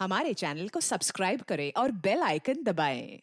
हमारे चैनल को सब्सक्राइब करें और बेल आइकन दबाएं।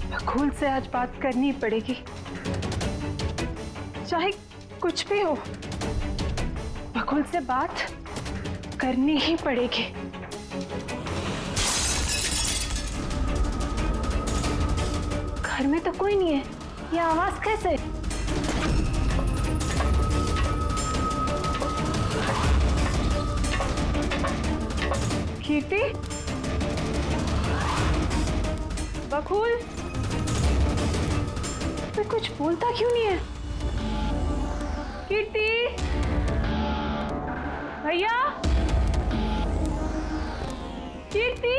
बकुल से आज बात करनी पड़ेगी, चाहे कुछ भी हो। बकुल से बात करनी ही पड़ेगी। घर में तो कोई नहीं है, ये आवाज कैसे? कीर्ति, बकुल, तो कुछ बोलता क्यों नहीं है? कीर्ति, भैया, कीर्ति,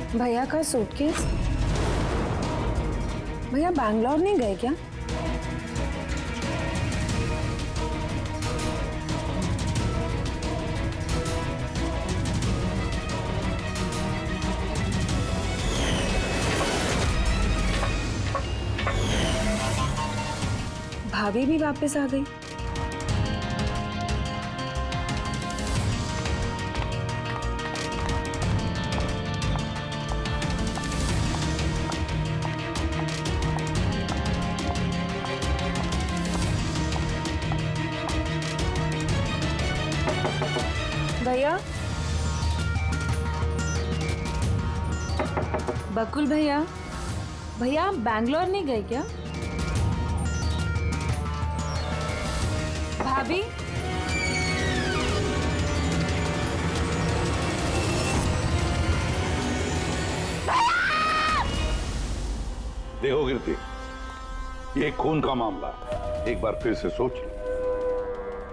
भैया का सूटकेस। भैया बैंगलोर नहीं गए क्या? भाभी भी वापस आ गई। भैया, बकुल भैया, भैया आप बैंगलोर नहीं गए क्या? भाभी, देखो कीर्ति, ये खून का मामला, एक बार फिर से सोच लो।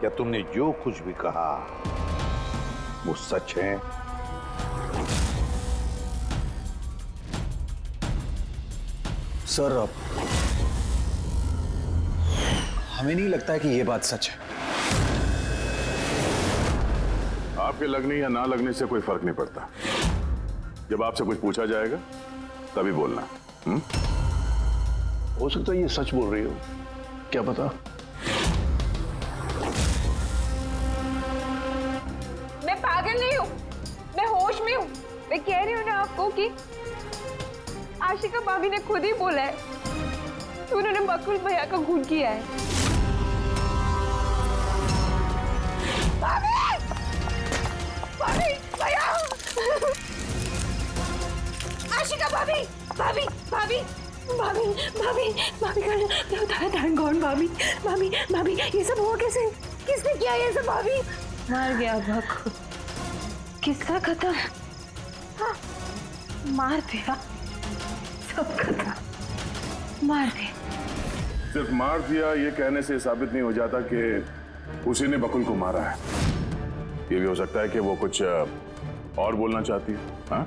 क्या तुमने जो कुछ भी कहा वो सच है? सर, हमें नहीं लगता है कि ये बात सच है। आपके लगने या ना लगने से कोई फर्क नहीं पड़ता। जब आपसे कुछ पूछा जाएगा तभी बोलना। हो सकता है ये सच बोल रही हो, क्या पता। मैं पागल नहीं हूँ, मैं होश में हूँ। मैं कह रही हूँ ना आपको कि आशिका भाभी ने खुद ही बोला है कि उन्होंने बकुल भैया का खून किया है। भाभी! भाभी! भैया! आशिका भाभी! भाभी! भाभी! भाभी! भाभी! भाभी का थैंक गॉड। भाभी! भाभी! भाभी! ये सब हुआ कैसे? किसने किया ये सब? भाभी मर गया बकुल। किस्सा खत्म। हाँ, मार दिया, सब खत्म, मार दिया। सिर्फ मार दिया ये कहने से साबित नहीं हो जाता कि उसी ने बकुल को मारा है। ये भी हो सकता है कि वो कुछ और बोलना चाहती है। हाँ?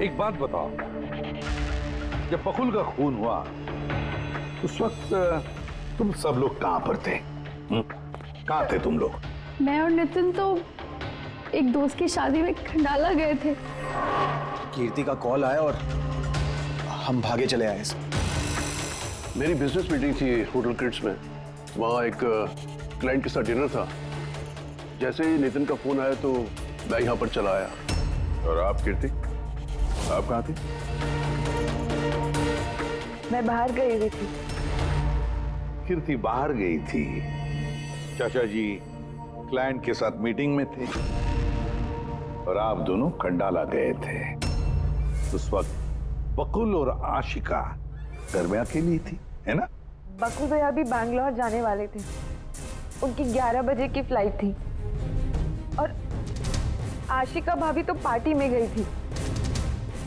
एक बात बताओ, जब बकुल का खून हुआ उस वक्त तुम सब लोग कहां पर थे? कहां थे तुम लोग? मैं और नितिन तो एक दोस्त की शादी में खंडाला गए थे। कीर्ति का कॉल आया और हम भागे चले आए। मेरी बिजनेस मीटिंग थी होटल किड्स में, वहाँ एक क्लाइंट के साथ डिनर था। जैसे ही नितिन का फोन आया तो मैं यहाँ पर चला आया। और आप कीर्ति, आप कहाँ थी? मैं बाहर गई हुई थी। कीर्ति बाहर गई थी। चाचा जी क्लाइंट के साथ मीटिंग में थे और आप दोनों खंडाला गए थे। उस वक्त बकुल और आशिका घर में अकेली थी, है ना? बकुल भैया भी बैंगलोर जाने वाले थे। उनकी 11 बजे की फ्लाइट थी और आशिका भाभी तो पार्टी में गई थी।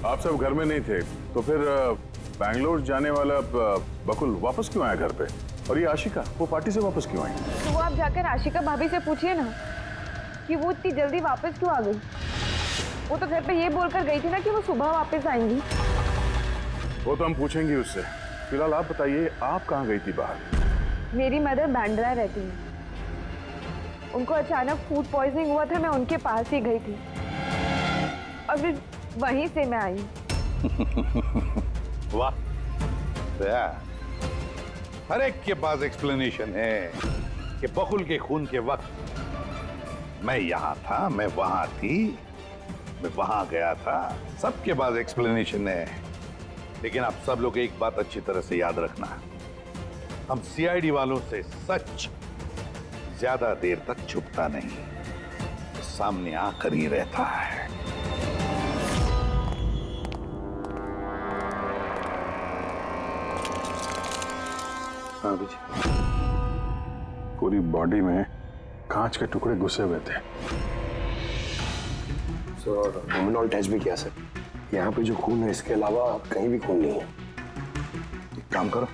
आप सब घर में नहीं थे तो फिर बैंगलोर जाने वाला बकुल वापस क्यों आया घर पे? और ये आशिका वो पार्टी से वापस क्यों आई? तो वो आप जाकर आशिका भाभी से पूछिए ना कि वो इतनी जल्दी वापस क्यों आ गई। वो तो घर पे ये बोलकर गई थी ना कि वो सुबह वापस आएंगी। वो तो हम पूछेंगे उससे। फिलहाल आप बताइए, आप कहाँ गई थी बाहर? मेरी मदर बांद्रा रहती है। उनको अचानक फूड पॉइजनिंग हुआ था, मैं उनके पास ही गई थी और फिर वहीं से मैं आई। वाह, हर एक के पास एक्सप्लेनेशन है कि बकुल के खून के वक्त मैं यहां था, मैं वहां थी, मैं वहां गया था। सबके पास एक्सप्लेनेशन है, लेकिन आप सब लोग एक बात अच्छी तरह से याद रखना, हम सीआईडी वालों से सच ज्यादा देर तक छुपता नहीं, सामने आकर ही रहता है। हाँ विजय, पूरी बॉडी में कांच के टुकड़े घुसे हुए थे। सर एब्डोमिनल टेस्ट भी किया सर। यहाँ पे जो खून है इसके अलावा कहीं भी खून नहीं है। एक काम करो,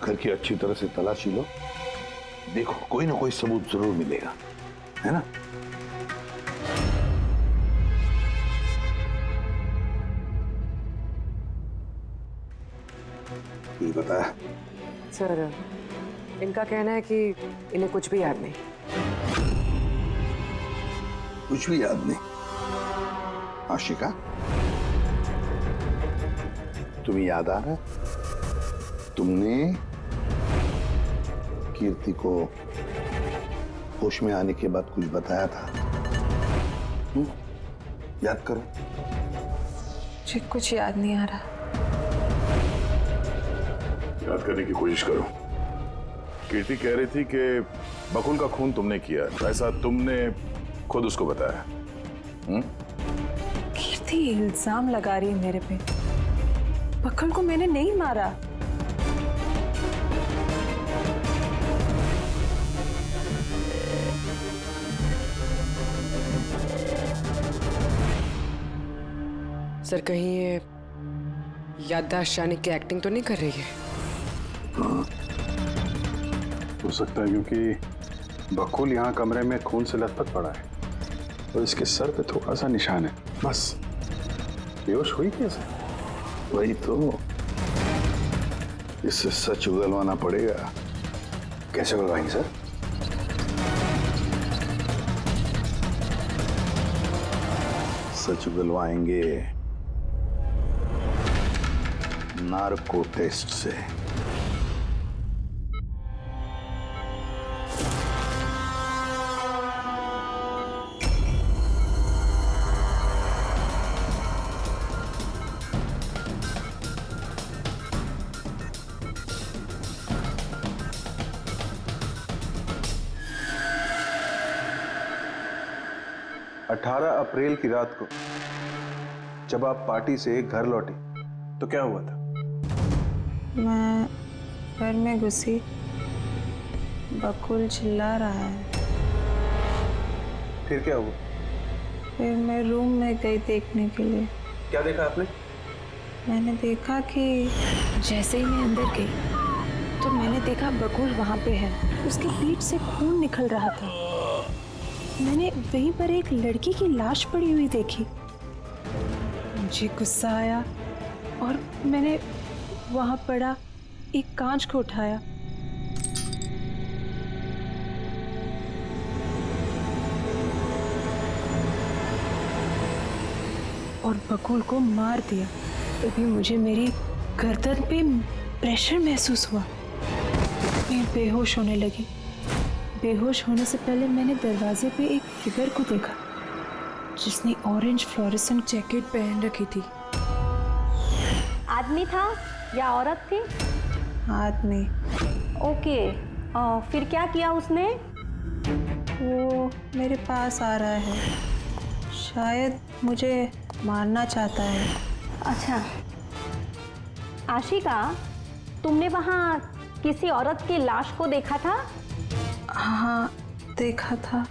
घर की अच्छी तरह से तलाशी लो, देखो कोई ना कोई सबूत जरूर मिलेगा, है ना? ये बता। सर इनका कहना है कि इन्हें कुछ भी याद नहीं। कुछ भी याद नहीं? आशिका, तुम्हें याद आ रहा है तुमने कीर्ति को होश में आने के बाद कुछ बताया था? याद करो। मुझे कुछ याद नहीं आ रहा। याद करने की कोशिश करो। कीर्ति कह रही थी कि बकुल का खून तुमने किया, ऐसा तुमने खुद उसको बताया। कीर्ति इल्जाम लगा रही है मेरे पे। बकुल को मैंने नहीं मारा। सर कहीं ये याददाश्त जाने की एक्टिंग तो नहीं कर रही है? हो सकता है, क्योंकि बकुल यहाँ कमरे में खून से लथपथ पड़ा है और इसके सर पे थोड़ा सा निशान है, बस। बेहोश हुई कैसे? वही तो, इससे सच उगलवाना पड़ेगा। कैसे उगलवाएंगे सर? सच उगलवाएंगे नार्को टेस्ट से। अप्रैल की रात को जब आप पार्टी से घर लौटे तो क्या हुआ था? मैं घर में घुसी, बकुल चिल्ला रहा है। फिर क्या हुआ? फिर मैं रूम में गई देखने के लिए। क्या देखा आपने? मैंने देखा कि जैसे ही मैं अंदर गई तो मैंने देखा बकुल वहाँ पे है। उसकी पीठ से खून निकल रहा था। मैंने वहीं पर एक लड़की की लाश पड़ी हुई देखी। मुझे गुस्सा आया और मैंने वहाँ पड़ा एक कांच को उठाया। और बकुल को मार दिया। तभी मुझे मेरी गर्दन पे प्रेशर महसूस हुआ। मैं बेहोश होने लगी। बेहोश होने से पहले मैंने दरवाजे पे एक फिगर को देखा जिसने ऑरेंज फ्लोरेसेंट जैकेट पहन रखी थी। आदमी था या औरत थी? आदमी। ओके, फिर क्या किया उसने? वो मेरे पास आ रहा है, शायद मुझे मारना चाहता है। अच्छा आशिका, तुमने वहाँ किसी औरत की लाश को देखा था? हाँ देखा था।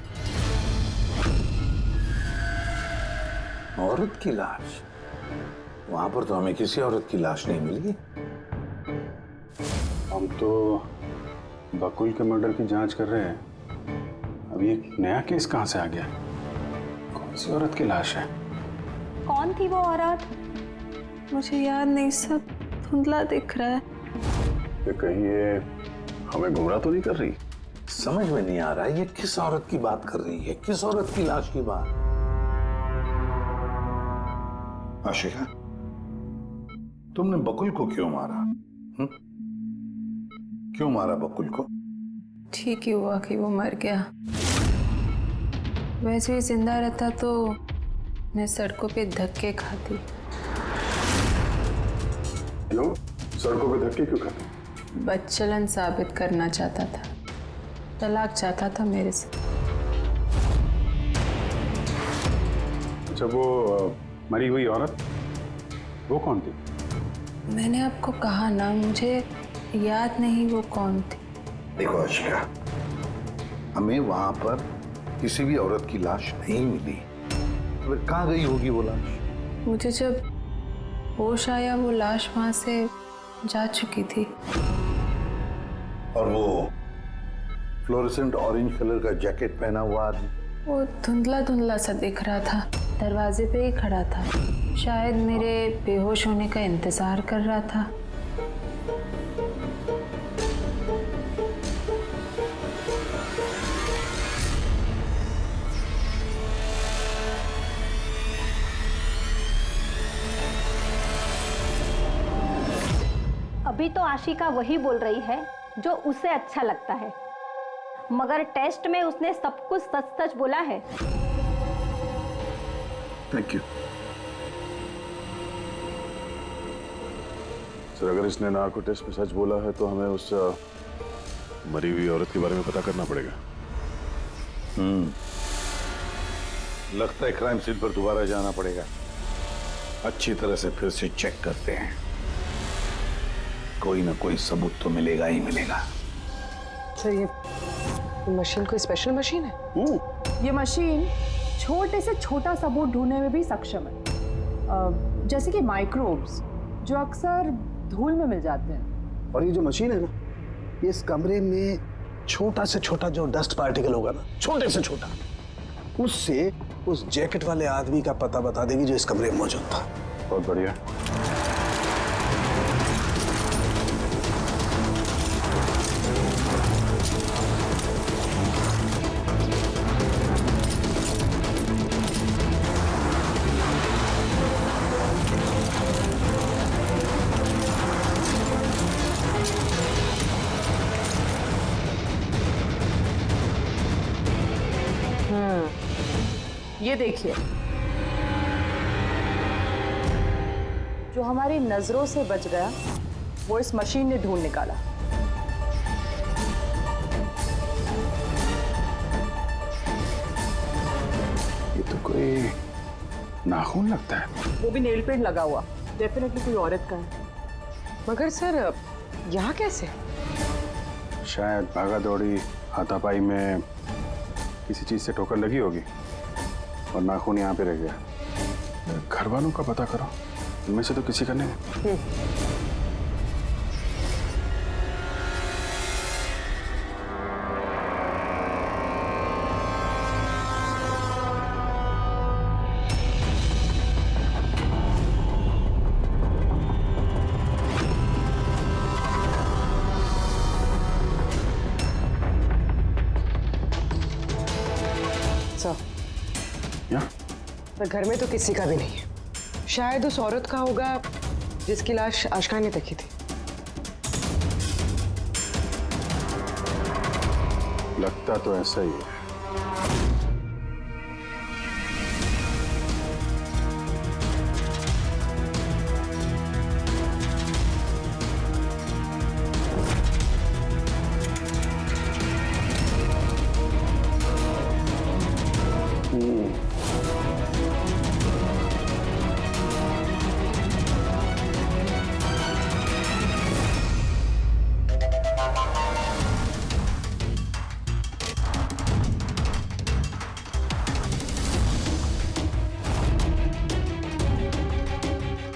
औरत की लाश? वहां पर तो हमें किसी औरत की लाश नहीं मिली। हम तो बकुल के मर्डर की जांच कर रहे हैं। अभी एक नया केस कहाँ से आ गया? कौन सी औरत की लाश है? कौन थी वो औरत? मुझे याद नहीं, सब धुंधला दिख रहा है। ये कहीं ये हमें गुमराह तो नहीं कर रही? समझ में नहीं आ रहा है ये किस औरत की बात कर रही है, किस औरत की लाश की बात? आशिका, तुमने बकुल को क्यों मारा? क्यों मारा बकुल को? ठीक ही हुआ कि वो मर गया। वैसे ही जिंदा रहता तो मैं सड़कों पे धक्के खाती। क्यों? सड़कों पे धक्के क्यों खाते? बदचलन साबित करना चाहता था, तलाक चाहता था मेरे से। अच्छा, वो मरी हुई औरत वो कौन थी? मैंने आपको कहा ना, मुझे याद नहीं वो कौन थी। देखो आशिका, हमें वहां पर किसी भी औरत की लाश नहीं मिली। तो फिर कहाँ गई होगी वो लाश? मुझे जब होश आया वो लाश वहां से जा चुकी थी। और वो फ्लोरेसेंट ऑरेंज कलर का जैकेट पहना हुआ आदमी? वो धुंधला धुंधला सा दिख रहा था, दरवाजे पे ही खड़ा था, शायद मेरे बेहोश होने का इंतजार कर रहा था। अभी तो आशिका वही बोल रही है जो उसे अच्छा लगता है, मगर टेस्ट में उसने सब कुछ सच सच बोला है। Thank you sir. अगर इसने नार्को टेस्ट में सच बोला है तो हमें उस मरी हुई औरत के बारे में पता करना पड़ेगा। लगता है क्राइम सीन पर दोबारा जाना पड़ेगा। अच्छी तरह से फिर से चेक करते हैं, कोई ना कोई सबूत तो मिलेगा ही मिलेगा। सर ये मशीन कोई स्पेशल मशीन है? ये मशीन छोटे से छोटा सबूत ढूंढने में भी सक्षम है, जैसे कि माइक्रोब्स जो अक्सर धूल में मिल जाते हैं। और ये जो मशीन है ना, ये इस कमरे में छोटा से छोटा जो डस्ट पार्टिकल होगा ना, छोटे से छोटा, उससे उस जैकेट वाले आदमी का पता बता देगी जो इस कमरे में मौजूद था। बहुत बढ़िया। ये देखिए, जो हमारी नजरों से बच गया वो इस मशीन ने ढूंढ निकाला। ये तो कोई नाखून लगता है। वो भी नेल पेंट लगा हुआ, डेफिनेटली कोई औरत का है। मगर सर यहाँ कैसे? शायद भागा दौड़ी हाथापाई में किसी चीज से ठोकर लगी होगी और नाखून यहाँ पे रह गया। घर वालों का पता करो, इनमें से तो किसी का नहीं। पर घर में तो किसी का भी नहीं है, शायद उस औरत का होगा जिसकी लाश आशिका ने देखी थी। लगता तो ऐसा ही है।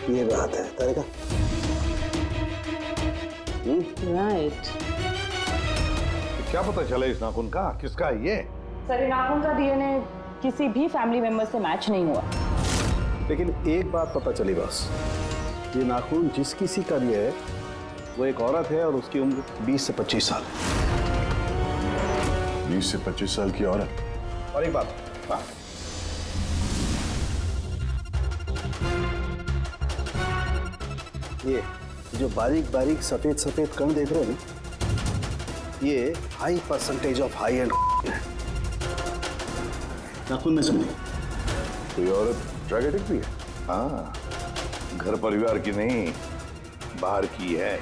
ये बात है तारिका। राइट। क्या पता चला इस नाखून का किसका है ये? सर, नाखून का डीएनए किसी भी फैमिली मेंबर से मैच नहीं हुआ। लेकिन एक बात पता चली बस, ये नाखून जिस किसी का भी है वो एक औरत है और उसकी उम्र 20 से 25 साल है। 20 से 25 साल की औरत। और एक बात, हाँ, ये जो बारीक बारीक सफेद सफेद कण देख रहे हो ना, ये high percentage of high and है। नाखून में सुनिए। तो ये औरत ड्रग एडिक्ट भी है? हाँ, घर परिवार की नहीं, बाहर की है।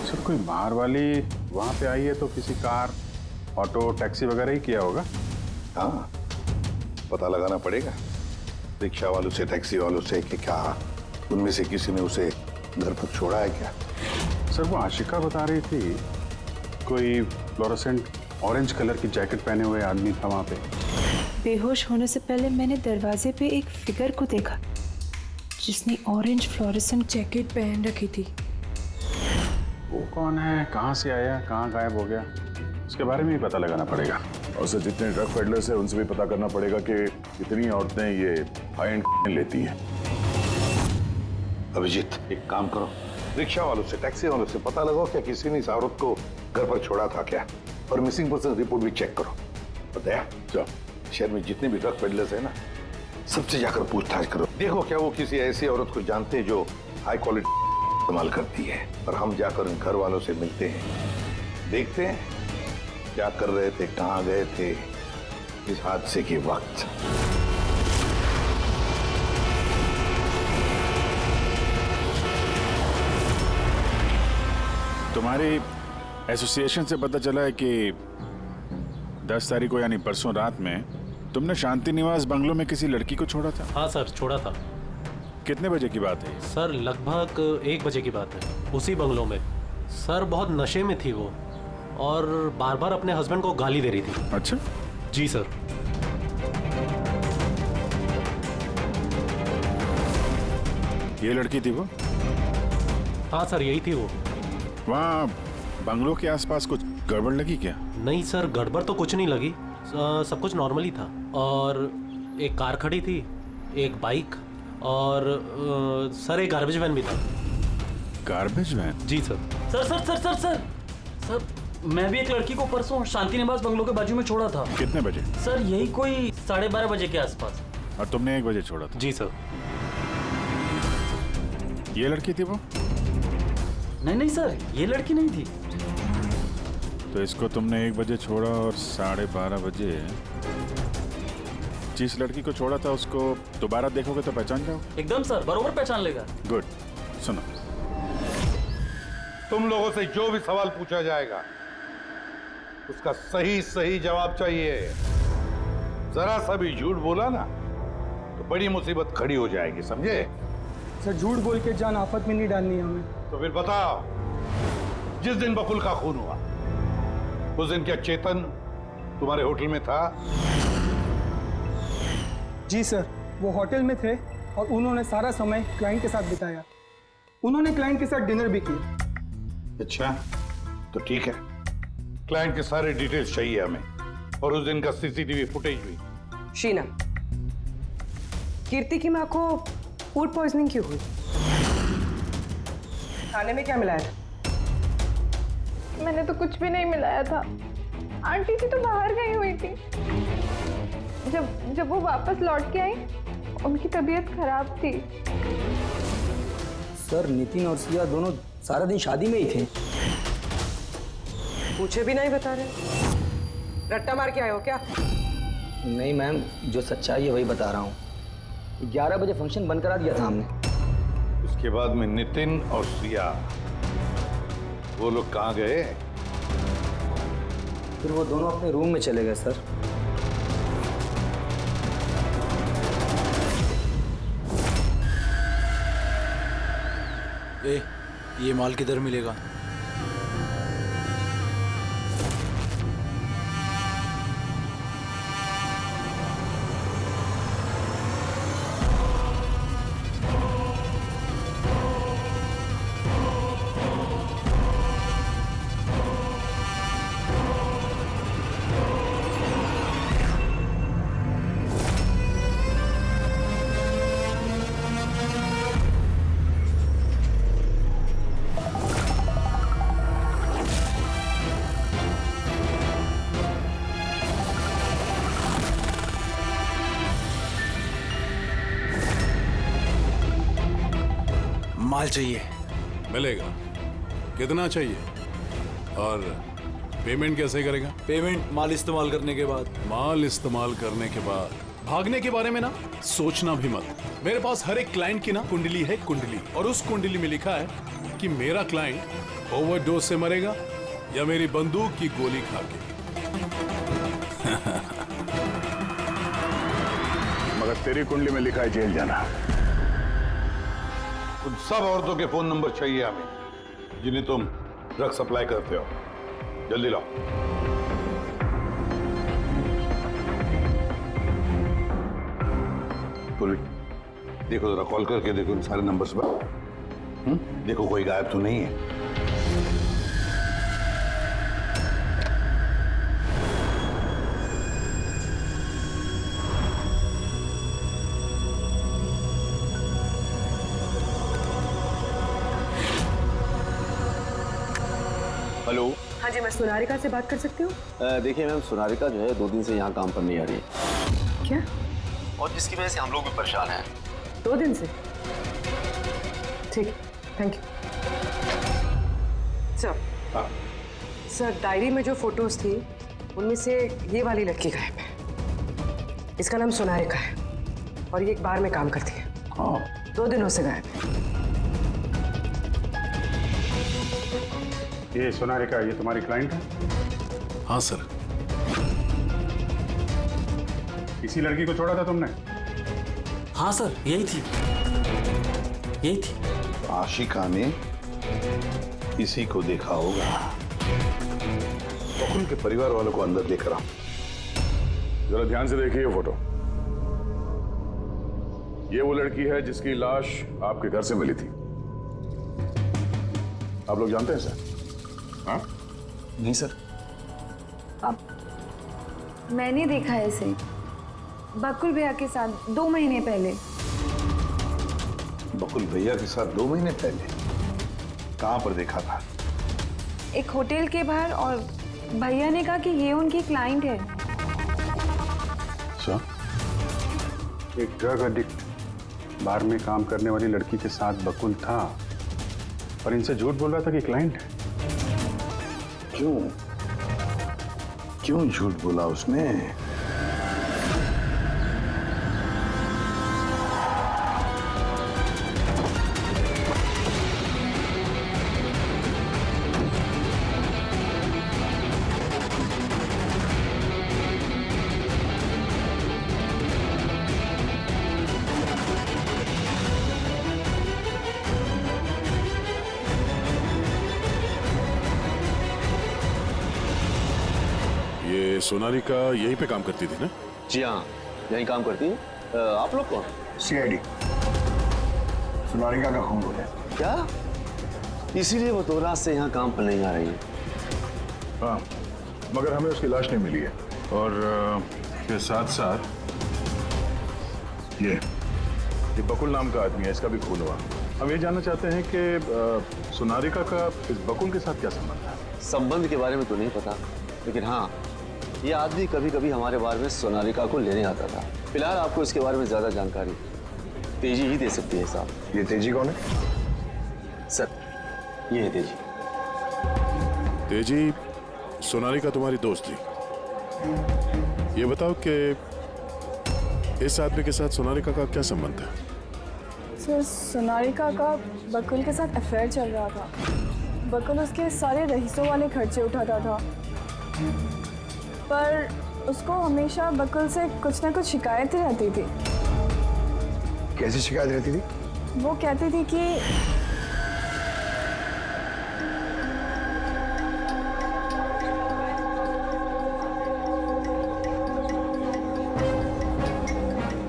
सर कोई बाहर वाली वहां पे आई है तो किसी कार, ऑटो, टैक्सी वगैरह ही किया होगा। हाँ, पता लगाना पड़ेगा रिक्शा वालों से, टैक्सी वालों से कि क्या उनमें से किसी ने उसे घर पर छोड़ा है क्या। सर वो आशिका बता रही थी कोई फ्लोरोसेंट ऑरेंज कलर की जैकेट पहने हुए आदमी था वहां पे। बेहोश होने से पहले मैंने दरवाजे पे एक फिगर को देखा जिसने ऑरेंज फ्लोरेसेंट जैकेट पहन रखी थी। वो कौन है, कहाँ से आया, कहाँ गायब हो गया, उसके बारे में भी पता लगाना पड़ेगा। और सर जितने ड्रग पेडलर्स हैं उनसे भी पता करना पड़ेगा कि कितनी औरतें ये हाई एंड लेती हैं। अभिजीत, एक काम करो, रिक्शा वालों से, टैक्सी वालों से पता लगाओ क्या किसी ने इस औरत को घर पर छोड़ा था क्या, और मिसिंग पर्सन रिपोर्ट भी चेक करो। बताया जाओ, शहर में जितने भी ड्रग पेडलर्स है ना, सबसे जाकर पूछताछ करो। देखो क्या वो किसी ऐसी औरत को जानते हैं जो हाई क्वालिटी इस्तेमाल करती है, और हम जाकर उन घर वालों से मिलते हैं, देखते हैं क्या कर रहे थे, कहाँ गए थे इस हादसे के वक्त। तुम्हारी एसोसिएशन से पता चला है कि 10 तारीख को यानी परसों रात में तुमने शांति निवास बंगलों में किसी लड़की को छोड़ा था। हाँ सर, छोड़ा था। कितने बजे की बात है? सर लगभग 1 बजे की बात है, उसी बंगलों में। सर बहुत नशे में थी वो और बार बार अपने हस्बैंड को गाली दे रही थी। अच्छा, जी सर। ये लड़की थी वो? हाँ सर, यही थी वो। वहाँ बंगलों के आसपास कुछ गड़बड़ लगी क्या? नहीं सर, गड़बड़ तो कुछ नहीं लगी, सब कुछ नॉर्मली था। और एक कार खड़ी थी, एक बाइक, और सर एक गार्बेज वैन भी था। Garbage van? जी sir. Sir sir sir sir sir sir मैं भी एक लड़की को परसों शांति निवास बंगलों के बाजू में छोड़ा था। कितने बजे? सर यही कोई 12:30 बजे के आसपास। और तुमने 1 बजे छोड़ा था? जी सर। ये लड़की थी वो? नहीं नहीं सर, ये लड़की नहीं थी। तो इसको तुमने 1 बजे छोड़ा और 12:30 बजे जिस लड़की को छोड़ा था उसको दोबारा देखोगे तो पहचान जाओगे? एकदम सर, बरोबर पहचान लेगा। गुड। सुनो, तुम लोगों से जो भी सवाल पूछा जाएगा उसका सही सही जवाब चाहिए। जरा सा भी झूठ बोला ना तो बड़ी मुसीबत खड़ी हो जाएगी, समझे? सर झूठ बोल के जान आफत में नहीं डालनी है हमें। तो फिर बताओ, जिस दिन बकुल का खून हुआ उस दिन क्या चेतन तुम्हारे होटल में था? जी सर, वो होटल में थे और उन्होंने सारा समय क्लाइंट के साथ बिताया। उन्होंने क्लाइंट के साथ डिनर भी किया। अच्छा, तो ठीक है, क्लाइंट के सारे डिटेल्स चाहिए हमें, और उस दिन का सीसीटीवी फुटेज भी। शीना, कीर्ति की माँ को फूड पॉइजनिंग क्यों हुई? खाने में क्या मिलाया था? मैंने तो कुछ भी नहीं मिलाया था। आंटी जी तो बाहर गई हुई थी। जब वो वापस लौट के आई उनकी तबीयत खराब थी। सर नितिन और सिया दोनों सारा दिन शादी में ही थे। पूछे भी नहीं बता रहे। रट्टा मार के आए हो क्या? नहीं मैम, जो सच्चाई है वही बता रहा हूँ। 11 बजे फंक्शन बंद करा दिया था हमने। उसके बाद में नितिन और सिया, वो लोग कहाँ गए? फिर वो दोनों अपने रूम में चले गए सर। ये माल किधर मिलेगा? माल चाहिए। मिलेगा। कितना चाहिए और पेमेंट कैसे करेगा? पेमेंट माल इस्तेमाल करने के बाद। माल इस्तेमाल करने के बाद भागने के बारे में ना सोचना भी मत। मेरे पास हर एक क्लाइंट की ना कुंडली है, कुंडली, और उस कुंडली में लिखा है कि मेरा क्लाइंट ओवरडोज से मरेगा या मेरी बंदूक की गोली खा के। मगर तेरी कुंडली में लिखा है जेल जाना। उन सब औरतों के फोन नंबर चाहिए हमें जिन्हें तुम ड्रग सप्लाई करते हो। जल्दी लाओ। पूर्वी, देखो जरा, कॉल करके देखो इन सारे नंबर्स पर। देखो कोई गायब तो नहीं है। हेलो। हाँ जी, मैं सोनारिका से बात कर सकती हूँ? देखिए मैम, सोनारिका जो है 2 दिन से यहाँ काम पर नहीं आ रही है। क्या? और जिसकी वजह से हम लोग भी परेशान हैं। 2 दिन से? ठीक, thank you sir. Sir, diary में जो फोटोज थी उनमें से ये वाली लड़की गायब है। इसका नाम सोनारिका है और ये एक बार में काम करती है। 2 दिनों से गायब है। ये सोनारिका, ये तुम्हारी क्लाइंट है? हाँ सर। इसी लड़की को छोड़ा था तुमने? हाँ सर, यही थी, यही थी। आशिका ने इसी को देखा होगा। बकुल के परिवार वालों को अंदर देख रहा हूं। जरा ध्यान से देखिए ये फोटो। ये वो लड़की है जिसकी लाश आपके घर से मिली थी। आप लोग जानते हैं सर? हाँ? नहीं सर। अब मैंने देखा है इसे बकुल भैया के साथ 2 महीने पहले। बकुल भैया के साथ 2 महीने पहले? कहां पर देखा था? एक होटल के बाहर, और भैया ने कहा कि ये उनकी क्लाइंट है। अच्छा, एक ड्रग एडिक्ट बार में काम करने वाली लड़की के साथ बकुल था और इनसे झूठ बोल रहा था कि क्लाइंट है। क्यों झूठ बोला उसने? सोनारिका यहीं पे काम करती थी ना? जी हाँ, यहीं काम करती है। आप लोग कौन? सीआईडी। सोनारिका का खून हो गया। क्या? इसीलिए वो 2 रात से यहाँ काम पर नहीं आ रही है। हाँ, मगर हमें उसकी लाश नहीं मिली है। और इसके साथ साथ ये बकुल नाम का आदमी है, इसका भी खून हुआ। हम ये जानना चाहते हैं कि सोनारिका का इस बकुल के साथ क्या संबंध है? संबंध के बारे में तो नहीं पता, लेकिन हाँ, ये आदमी कभी कभी हमारे बारे में सोनारिका को लेने आता था। फिलहाल आपको इसके बारे में ज्यादा जानकारी तेजी ही दे सकती है साहब। ये तेजी कौन है? सर, ये है तेजी। तेजी सोनालिका तुम्हारी दोस्त थी। ये बताओ कि इस आदमी के साथ सोनालिका का क्या संबंध है? सर, सोनालिका का बकुल के साथ अफेयर चल रहा था। बकुल उसके सारे रईसों वाले खर्चे उठाता था, पर उसको हमेशा बकुल से कुछ ना कुछ शिकायतें रहती थी। कैसी शिकायत रहती थी? वो कहती थी कि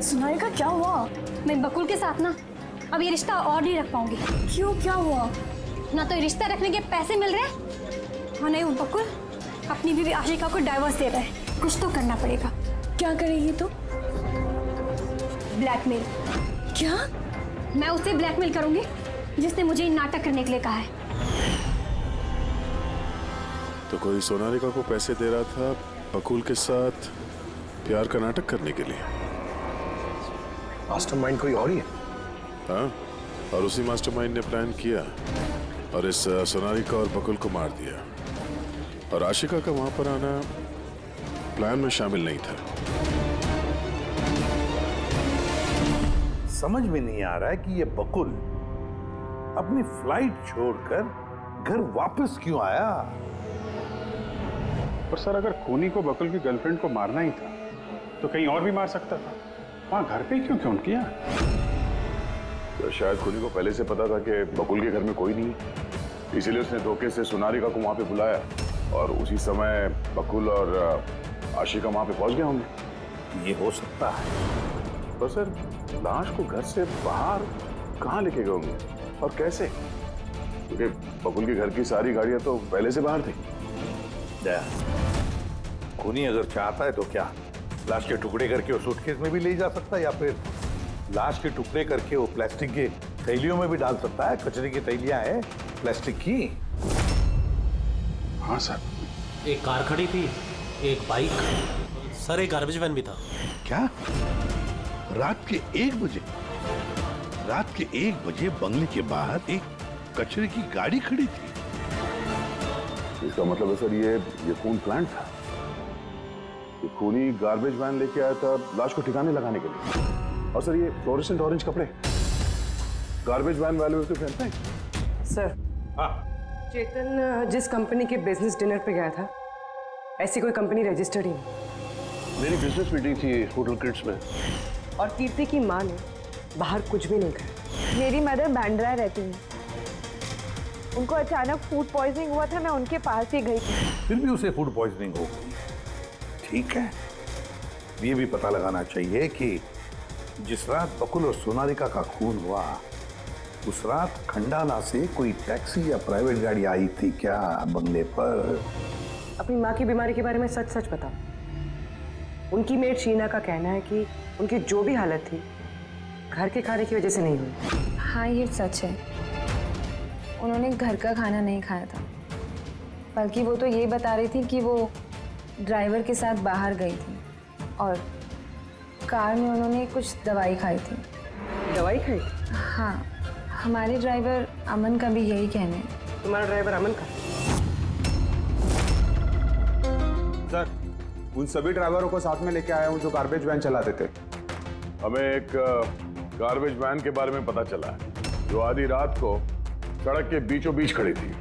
सोनालिका, क्या हुआ? मैं बकुल के साथ ना अब ये रिश्ता और नहीं रख पाऊंगी। क्यों, क्या हुआ? ना तो ये रिश्ता रखने के पैसे मिल रहे और नहीं वो बकुल अपनी बीवी आशिका को डाइवोर्स दे रहा है। कुछ तो करना पड़ेगा। क्या करेगी तो? ब्लैकमेल। क्या? मैं उसे ब्लैकमेल करूंगी जिसने मुझे नाटक करने के लिए कहा है। तो कोई सोनालिका को पैसे दे रहा था बकुल के साथ प्यार का नाटक करने के लिए। मास्टरमाइंड कोई और ही है। हाँ, और उसी मास्टरमाइंड ने प्लान किया और इस सोनालिका और बकुल को मार दिया। और आशिका का वहां पर आना प्लान में शामिल नहीं था। समझ में नहीं आ रहा है कि ये बकुल अपनी फ्लाइट छोड़कर घर वापस क्यों आया। पर सर, अगर खूनी को बकुल की गर्लफ्रेंड को मारना ही था तो कहीं और भी मार सकता था। वहां घर पे क्यों क्यों किया? तो शायद खूनी को पहले से पता था कि बकुल के घर में कोई नहीं, इसीलिए उसने धोखे से सोनालिका को वहां पे बुलाया और उसी समय बकुल और आशिका वहां पे पहुंच गए होंगे। ये हो सकता है। तो सर, लाश को घर से बाहर कहाँ लेके गए होंगे और कैसे? क्योंकि बकुल के घर की सारी गाड़ियां तो पहले से बाहर थी। खूनी अगर चाहता है तो क्या लाश के टुकड़े करके वो सूटकेस में भी ले जा सकता है, या फिर लाश के टुकड़े करके वो प्लास्टिक के थैलियों में भी डाल सकता है। कचरे की थैलियां हैं प्लास्टिक की। हाँ सर। एक कार खड़ी थी, एक बाइक, सर एक गार्बेज वैन भी था। क्या? रात के 1 बजे? रात के 1 बजे बंगले के बाहर एक कचरे की गाड़ी खड़ी थी? इसका मतलब है सर ये खून प्लांट था। ये खूनी गार्बेज वैन लेके आया था लाश को ठिकाने लगाने के लिए। और सर, ये फ्लोरेसेंट ऑरेंज कपड़े गार्बेज वैन वाले उसको पहनते हैं। सर, चेतन जिस कंपनी के बिजनेस डिनर पे गया था, ऐसी कोई कंपनी रजिस्टर्ड ही नहीं। मेरी बिजनेस मीटिंग थी होटल किड्स में। और कीर्ति की माँ ने बाहर कुछ भी नहीं कहा। मेरी मदर बांद्रा रहती हैं। उनको अचानक फूड पॉइजनिंग हुआ था, मैं उनके पास ही गई थी। फिर भी उसे फूड पॉइजनिंग हो गई। ठीक है, ये भी पता लगाना चाहिए कि जिस रात बकुल और सोनालिका का खून हुआ, उस रात खंडाला से कोई टैक्सी या प्राइवेट गाड़ी आई थी क्या बंगले पर? अपनी माँ की बीमारी के बारे में सच सच बताओ। उनकी मेड शीना का कहना है कि उनकी जो भी हालत थी घर के खाने की वजह से नहीं हुई। हाँ, ये सच है। उन्होंने घर का खाना नहीं खाया था, बल्कि वो तो ये बता रही थी कि वो ड्राइवर के साथ बाहर गई थी और कार में उन्होंने कुछ दवाई खाई थी। दवाई खाई थी? हाँ, हमारे ड्राइवर अमन का भी यही कहना है। तुम्हारा ड्राइवर अमन का? सर, उन सभी ड्राइवरों को साथ में लेके आया हूँ जो गार्बेज वैन चलाते थे। हमें एक गार्बेज वैन के बारे में पता चला है जो आधी रात को सड़क के बीचों बीच खड़ी थी,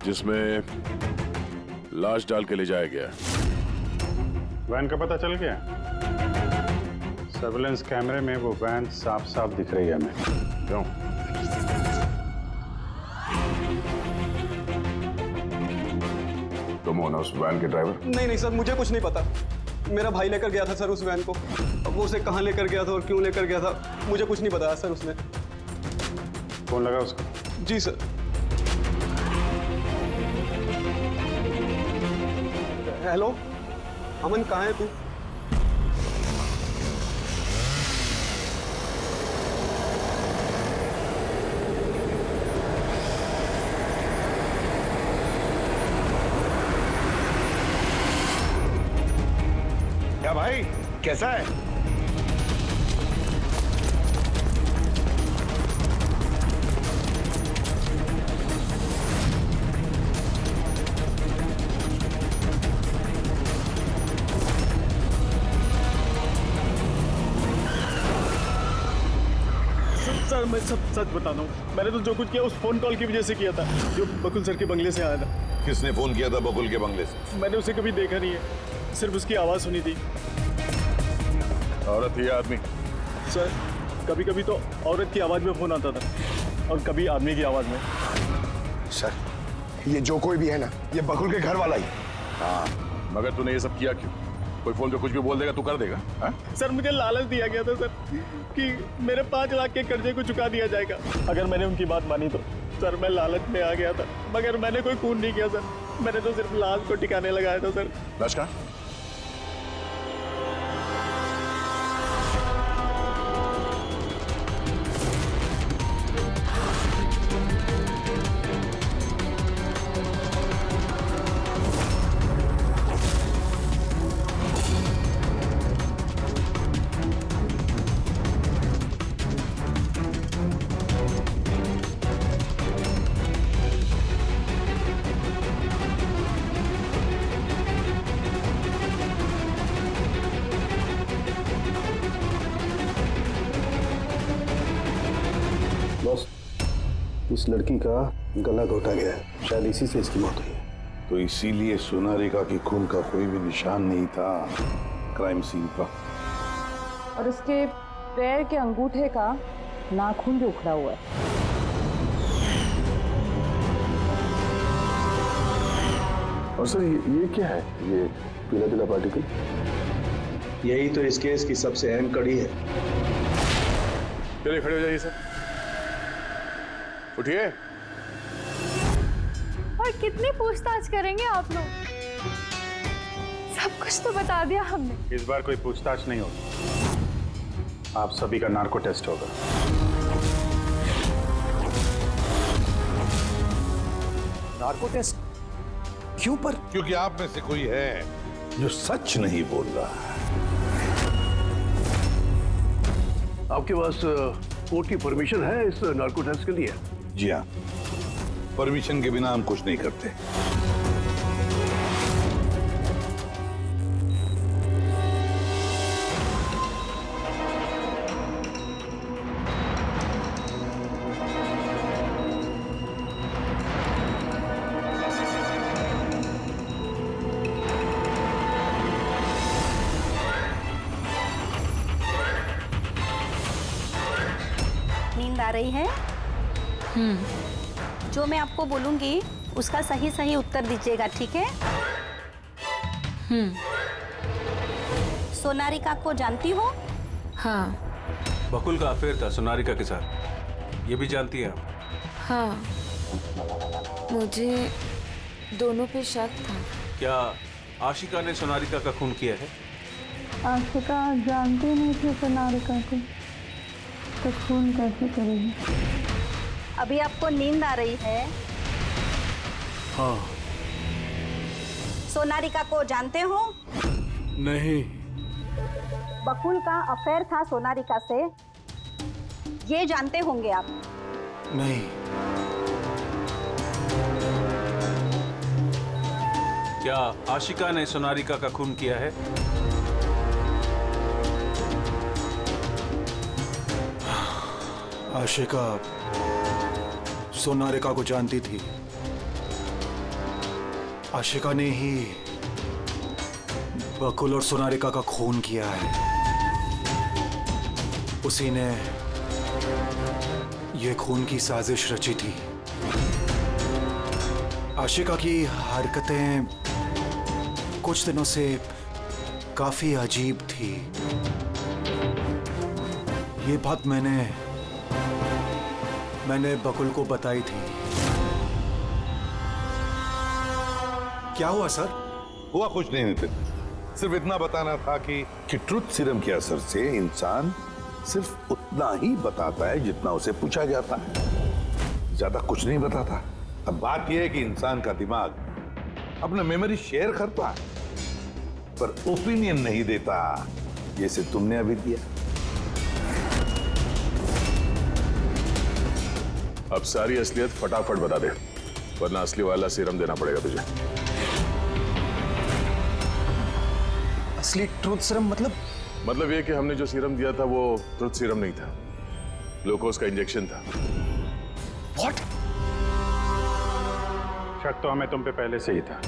जिसमें लाश डाल के ले जाया गया। वैन का पता चल गया? सर्विलेंस कैमरे में वो वैन साफ साफ दिख रही है हमें। क्यों? तुम हो ना उस वैन के ड्राइवर? नहीं सर, मुझे कुछ नहीं पता। मेरा भाई लेकर गया था सर उस वैन को। अब वो उसे कहाँ लेकर गया था और क्यों लेकर गया था, मुझे कुछ नहीं बताया सर उसने। फोन लगा उसका? जी सर। हेलो अमन, कहाँ है तू? क्या भाई, कैसा है? सर मैं सब सच बता रहा हूँ। मैंने तो जो कुछ किया उस फोन कॉल की वजह से किया था, जो बकुल सर के बंगले से आया था। किसने फोन किया था बकुल के बंगले से? मैंने उसे कभी देखा नहीं है, सिर्फ उसकी आवाज़ सुनी थी। औरत ही आदमी? सर कभी कभी तो औरत की आवाज़ में फोन आता था और कभी आदमी की आवाज़ में। सर ये जो कोई भी है ना, ये बकुल के घर वाला ही। हाँ, मगर तूने ये सब किया क्यों? कोई फोन पे कुछ भी बोल देगा तू कर देगा? हाँ? सर मुझे लालच दिया गया था सर कि मेरे 5 लाख के कर्जे को चुका दिया जाएगा अगर मैंने उनकी बात मानी तो। सर मैं लालच में आ गया था, मगर मैंने कोई खून नहीं किया सर। मैंने तो सिर्फ लाश को ठिकाने लगाया था सर। लाश कहाँ? बॉस, इस लड़की का गला घोटा गया है, शायद इसी से इसकी मौत हुई है। तो इसीलिए सोनारिका की खून का कोई भी निशान नहीं था क्राइम सीन पर। और उसके पैर के अंगूठे का नाखून भी उखड़ा हुआ है। और सर ये क्या है? ये पीला पीला पार्टिकल? यही तो इस केस की सबसे अहम कड़ी है। चलिए खड़े हो जाइए सर, उठिए। और कितनी पूछताछ करेंगे आप लोग? सब कुछ तो बता दिया हमने। इस बार कोई पूछताछ नहीं होगी, आप सभी का नार्को टेस्ट होगा। नार्को टेस्ट क्यों पर? क्योंकि आप में से कोई है जो सच नहीं बोल रहा है। आपके पास कोर्ट की परमिशन है इस नार्को टेस्ट के लिए? जी हाँ, परमिशन के बिना हम कुछ नहीं करते। नींद आ रही है? जो मैं आपको बोलूंगी उसका सही सही उत्तर दीजिएगा, ठीक है? सोनारिका को जानती हो? हाँ। बकुल का अफेयर था सोनारिका के साथ, ये भी जानती हैं आप? हाँ, मुझे दोनों पे शक था। क्या आशिका ने सोनारिका का खून किया है? आशिका जानती नहीं थी सोनारिका को, तो खून कैसे करेगी? अभी आपको नींद आ रही है? हाँ। सोनारिका को जानते हो? नहीं। बकुल का अफेयर था सोनारिका से, ये जानते होंगे आप? नहीं। क्या आशिका ने सोनारिका का खून किया है? आशिका सोनारिका को जानती थी। आशिका ने ही बकुल और सोनारिका का खून किया है। उसी ने ये खून की साजिश रची थी। आशिका की हरकतें कुछ दिनों से काफी अजीब थी। ये बात मैंने बकुल को बताई थी। क्या हुआ सर? हुआ कुछ नहीं नितिन, सिर्फ इतना बताना था कि ट्रुथ सीरम के असर से इंसान सिर्फ उतना ही बताता है जितना उसे पूछा जाता है, ज्यादा कुछ नहीं बताता। अब बात यह है कि इंसान का दिमाग अपना मेमोरी शेयर करता है पर ओपिनियन नहीं देता, जैसे तुमने अभी दिया। अब सारी असलियत फटाफट बता दे, वरना असली वाला सीरम देना पड़ेगा तुझे। असली ट्रूथ सीरम मतलब? मतलब ये कि हमने जो सीरम दिया था वो ट्रुथ सीरम नहीं था। ग्लूकोज का इंजेक्शन था। व्हाट? शक तो हमें तुम पे पहले से ही था,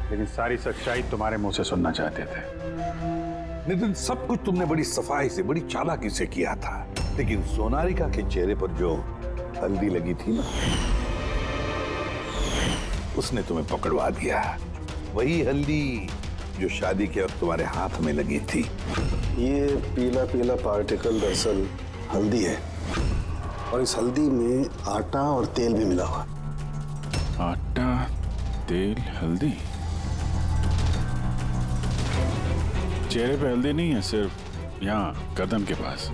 लेकिन सारी सच्चाई तुम्हारे मुंह से सुनना चाहते थे। नितिन, सब कुछ तुमने बड़ी सफाई से, बड़ी चालाकी से किया था, लेकिन सोनारिका के चेहरे पर जो हल्दी लगी थी ना, उसने तुम्हें पकड़वा दिया। वही हल्दी जो शादी के वक्त तुम्हारे हाथ में लगी थी। ये पीला पीला पार्टिकल दरअसल हल्दी है, और इस हल्दी में आटा और तेल भी मिला हुआ। आटा, तेल, हल्दी। चेहरे पे हल्दी नहीं है, सिर्फ यहाँ गर्दन के पास।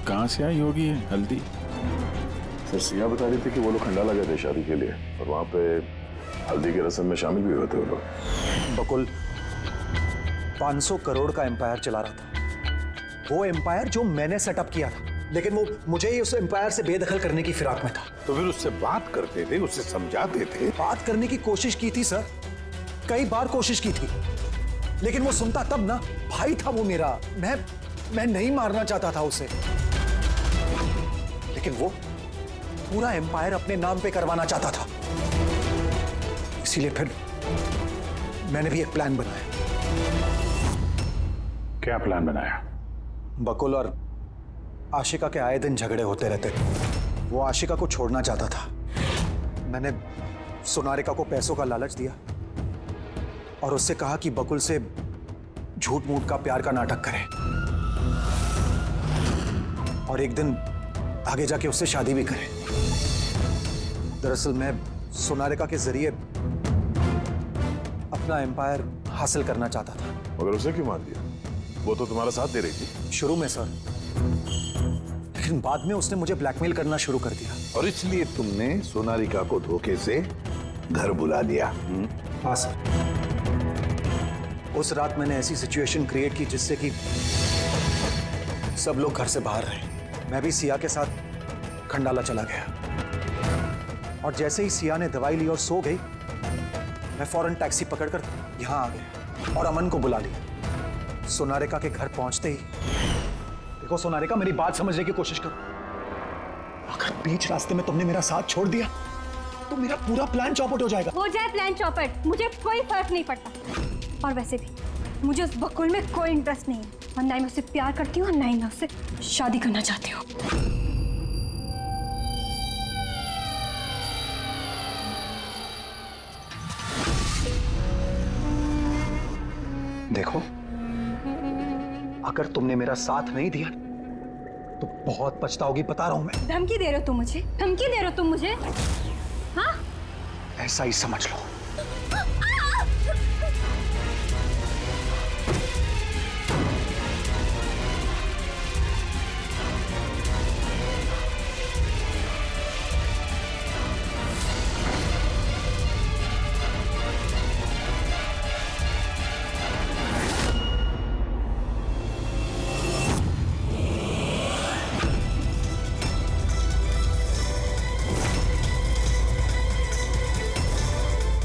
कहाँ से आई होगी ये हल्दी? सर, सिया बता रही थी कि वो लोग खंडाला गए थे शादी के लिए, और वहां पे हल्दी की रस्म में शामिल भी हुए थे वो लोग। बकुल 500 करोड़ का एम्पायर चला रहा था, वो एम्पायर जो मैंने सेटअप किया था, लेकिन वो मुझे ही उस एम्पायर से बेदखल करने की फिराक में था। तो फिर उससे बात करते थे, उससे समझाते थे। बात करने की कोशिश की थी सर, कई बार कोशिश की थी, लेकिन वो सुनता तब ना। भाई था वो मेरा, मैं नहीं मारना चाहता था उसे, लेकिन वो पूरा एम्पायर अपने नाम पे करवाना चाहता था। इसीलिए फिर मैंने भी एक प्लान बनाया। क्या प्लान बनाया? बकुल और आशिका के आए दिन झगड़े होते रहते थे। वो आशिका को छोड़ना चाहता था। मैंने सोनारिका को पैसों का लालच दिया और उससे कहा कि बकुल से झूठ मूठ का प्यार का नाटक करे, और एक दिन आगे जाके उससे शादी भी करे। दरअसल मैं सोनारिका के जरिए अपना एम्पायर हासिल करना चाहता था। मगर उसे क्यों मार दिया? वो तो तुम्हारा साथ दे रही थी। शुरू में सर, लेकिन बाद में उसने मुझे ब्लैकमेल करना शुरू कर दिया। और इसलिए तुमने सोनारिका को धोखे से घर बुला दिया। हाँ सर, उस रात मैंने ऐसी सिचुएशन क्रिएट की जिससे कि सब लोग घर से बाहर रहे। मैं भी सिया के साथ खंडाला चला गया, और जैसे ही सिया ने दवाई ली और सो गई, मैं फौरन टैक्सी पकड़कर यहां आ गया और अमन को बुला लिया। सोनारिका के घर पहुंचते ही, देखो सोनारिका, मेरी बात समझने की कोशिश करो। अगर बीच रास्ते में तुमने मेरा साथ छोड़ दिया तो मेरा पूरा प्लान चौपट हो जाएगा। हो जाए प्लान चौपट, मुझे कोई फर्क नहीं पड़ता। और वैसे भी मुझे उस बकुल में कोई इंटरेस्ट नहीं है, और ना ही मैं उससे प्यार करती हूँ और ना ही मैं उससे शादी करना चाहती हूँ। देखो, अगर तुमने मेरा साथ नहीं दिया तो बहुत पछताओगी, बता रहा हूं मैं। धमकी दे रहे हो तुम मुझे? धमकी दे रहे हो तुम मुझे? हाँ? ऐसा ही समझ लो।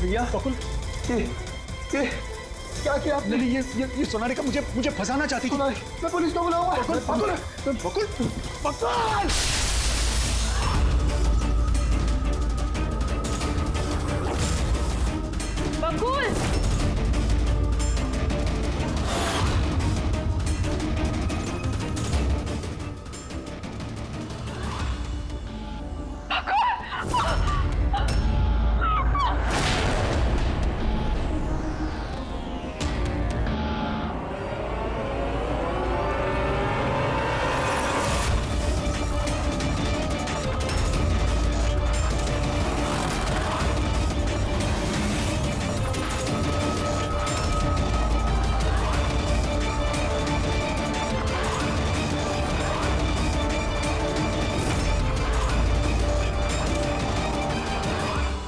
भैया, बकुल, ये क्या किया आपने? ये सोनारिका मुझे फंसाना चाहती थी। मैं पुलिस को बुलाऊंगा। बकुल, बकुल, बकुल! बकुल!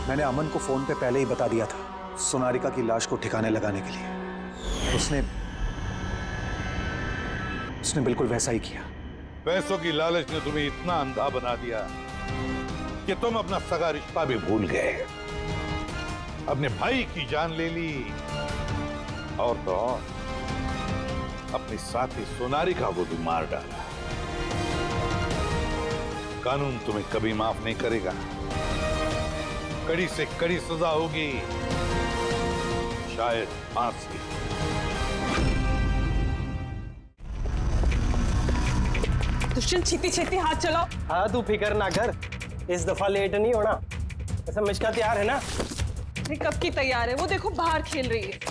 मैंने अमन को फोन पे पहले ही बता दिया था सोनारिका की लाश को ठिकाने लगाने के लिए। उसने बिल्कुल वैसा ही किया। पैसों की लालच ने तुम्हें इतना अंधा बना दिया कि तुम अपना सगा रिश्ता भी भूल गए, अपने भाई की जान ले ली, और तो और अपनी साथी सोनारिका को भी मार डाला। कानून तुम्हें कभी माफ नहीं करेगा। कड़ी से कड़ी सजा होगी, शायद फांसी। दुष्यंत छीती छीती हाथ चलाओ। हाँ तू फिक्र ना कर, इस दफा लेट नहीं होना। ऐसा मिश्का तैयार है ना? अरे कब की तैयार है, वो देखो बाहर खेल रही है।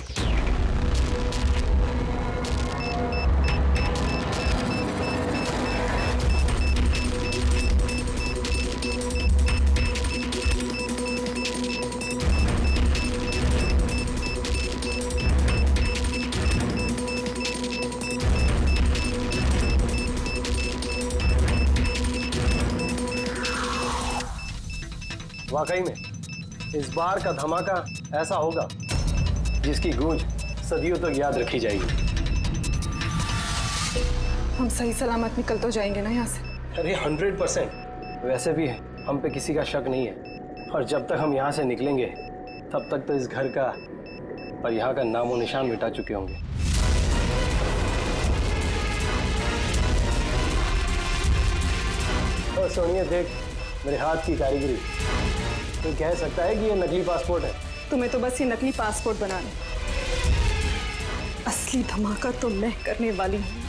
वाकई में इस बार का धमाका ऐसा होगा जिसकी गूंज सदियों तक याद रखी जाएगी। हम सही सलामत निकल तो जाएंगे ना यहाँ से? अरे 100%। वैसे भी हम पे किसी का शक नहीं है, और जब तक हम यहाँ से निकलेंगे तब तक तो इस घर का और यहाँ का नामो निशान मिटा चुके होंगे। और सोनिया देख मेरे हाथ की कारीगरी, तो कह सकता है कि ये नकली पासपोर्ट है। तुम्हें तो बस ये नकली पासपोर्ट बनाना, असली धमाका तो मैं करने वाली हूँ।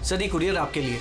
सर, ये कुरियर आपके लिए।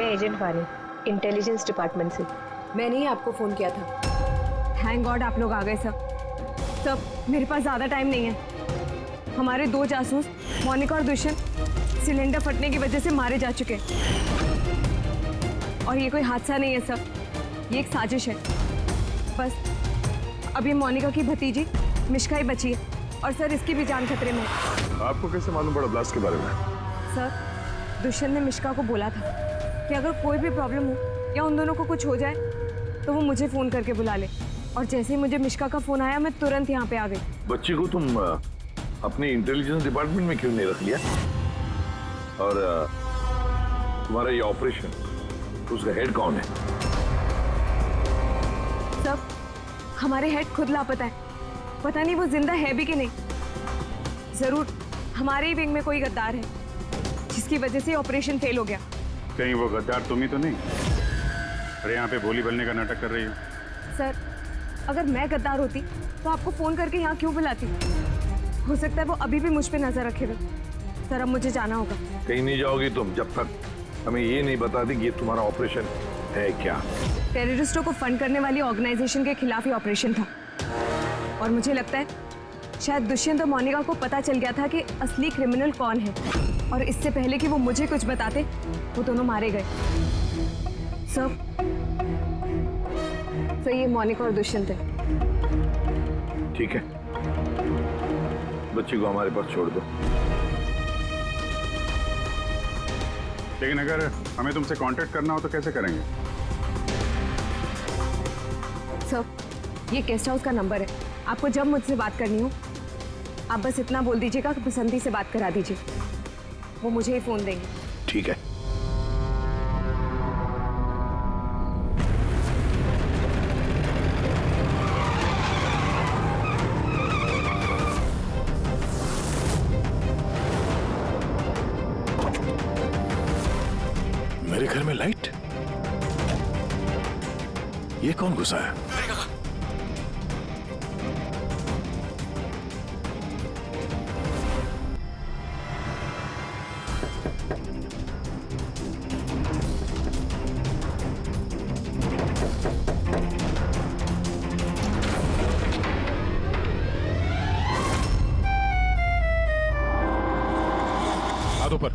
एजेंट वाले इंटेलिजेंस डिपार्टमेंट से। मैंने ही आपको फोन किया था। थैंक गॉड आप लोग आ गए सब। मेरे पास ज्यादा टाइम नहीं है। हमारे 2 जासूस मोनिका और दुष्यंत सिलेंडर फटने की वजह से मारे जा चुके हैं। और ये कोई हादसा नहीं है सब, ये एक साजिश है। बस अब ये मोनिका की भतीजी मिश्का ही बची है, और सर इसकी भी जान खतरे में है। आपको कैसे मालूम पड़ा ब्लास्ट के बारे में? सर दुष्यंत ने मिश्का को बोला था कि अगर कोई भी प्रॉब्लम हो या उन दोनों को कुछ हो जाए तो वो मुझे फोन करके बुला ले। और जैसे ही मुझे मिश्का का फोन आया मैं तुरंत यहाँ पे आ गई। बच्ची को तुम अपनी इंटेलिजेंस डिपार्टमेंट में क्यों नहीं रख लिया? और तुम्हारा ये ऑपरेशन, उसका हेड कौन है? सब हमारे हेड खुद लापता है। पता नहीं वो जिंदा है भी कि नहीं। जरूर हमारे ही विंग में कोई गद्दार है जिसकी वजह से ऑपरेशन फेल हो गया। कहीं वो गद्दार तुम ही तो नहीं? अरे यहाँ पे बोली बनने का नाटक कर रही हो। सर अगर मैं गद्दार होती तो आपको फोन करके यहाँ क्यों बुलाती? हो सकता है वो अभी भी मुझ पे नजर रखे हुए। सर अब मुझे जाना होगा। कहीं नहीं जाओगी तुम जब तक हमें ये नहीं बता दी कि ये तुम्हारा ऑपरेशन है क्या। टेररिस्टों को फंड करने वाली ऑर्गेनाइजेशन के खिलाफ ही ऑपरेशन था। और मुझे लगता है शायद दुष्यंत और मोनिका को पता चल गया था कि असली क्रिमिनल कौन है, और इससे पहले कि वो मुझे कुछ बताते वो दोनों मारे गए। सर ये मोनिका और दुष्यंत है। ठीक है, बच्ची को हमारे पास छोड़ दो। लेकिन अगर हमें तुमसे कांटेक्ट करना हो तो कैसे करेंगे? सर ये गेस्ट हाउस का नंबर है। आपको जब मुझसे बात करनी हो आप बस इतना बोल दीजिएगा कि बसंती से बात करा दीजिए, वो मुझे ही फोन देंगे। ठीक है। ये कौन घुसा है? हाथ ऊपर।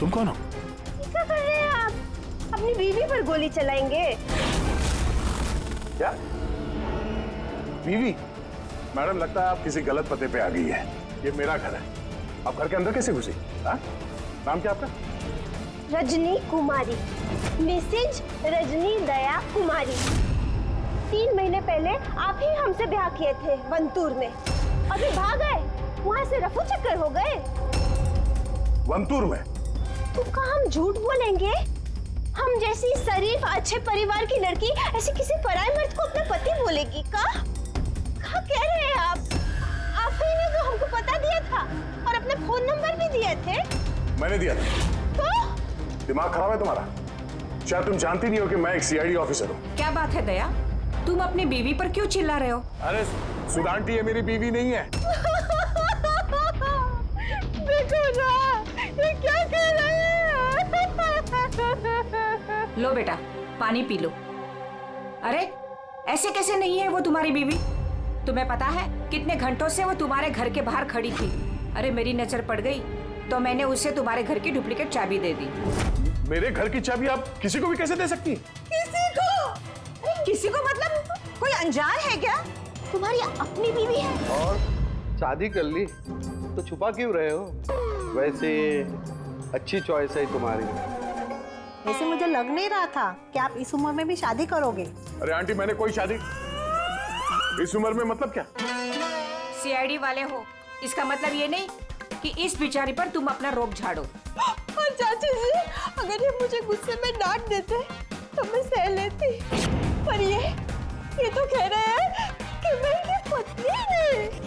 तुम कौन हो? क्या कर रहे हैं आप? अपनी बीवी पर गोली चलाएंगे? क्या? बीवी? मैडम लगता है आप किसी गलत पते पे आ गई है। ये मेरा घर है। आप घर के अंदर कैसे घुसी? हाँ? नाम क्या आपका? रजनी कुमारी, मिसेज रजनी दया कुमारी। 3 महीने पहले आप ही हमसे ब्याह किए थे वंतूर में। अभी भाग गए, वहाँ से रफू चक्कर हो गए। वंतूर में? तो कहाँ हम झूठ बोलेंगे? हम जैसी शरीफ अच्छे परिवार की लड़की ऐसे किसी पराये मर्द को अपना पति बोलेगी का? क्या कह रहे हैं आप? आप ही ने तो हमको पता दिया था और अपने फोन नंबर भी दिए थे। मैंने दिया था। तो? दिमाग खराब है तुम्हारा? शायद तुम जानती नहीं हो कि मैं एक सीआईडी ऑफिसर हूँ। क्या बात है दया? तुम अपनी बीवी पर क्यों चिल्ला रहे हो? अरे सुधांटी ये मेरी बीवी नहीं है। देखो ना, ये क्या कह रहे हैं? लो बेटा, पानी पी लो। अरे ऐसे कैसे नहीं है वो तुम्हारी बीवी? तुम्हें पता है कितने घंटों से वो तुम्हारे घर के बाहर खड़ी थी। अरे मेरी नजर पड़ गई तो मैंने उसे तुम्हारे घर की डुप्लीकेट चाबी दे दी। मेरे घर की चाबी आप किसी को भी कैसे दे सकती? किसी को? किसी को मतलब कोई अनजान है क्या? तुम्हारी अपनी बीवी है। और शादी कर ली तो छुपा क्यों रहे हो? वैसे अच्छी चॉइस है तुम्हारी। वैसे मुझे लग नहीं रहा था कि आप इस उम्र में भी शादी करोगे। अरे आंटी मैंने कोई शादी इस उम्र में मतलब क्या? सीआईडी वाले हो, इसका मतलब ये नहीं कि इस बिचारी पर तुम अपना रोब झाड़ो। और चाची जी, अगर ये मुझे गुस्से में डांट देते तो मैं सह लेती, पर ये तो कह रहे हैं कि मैं इनकी पत्नी नहीं।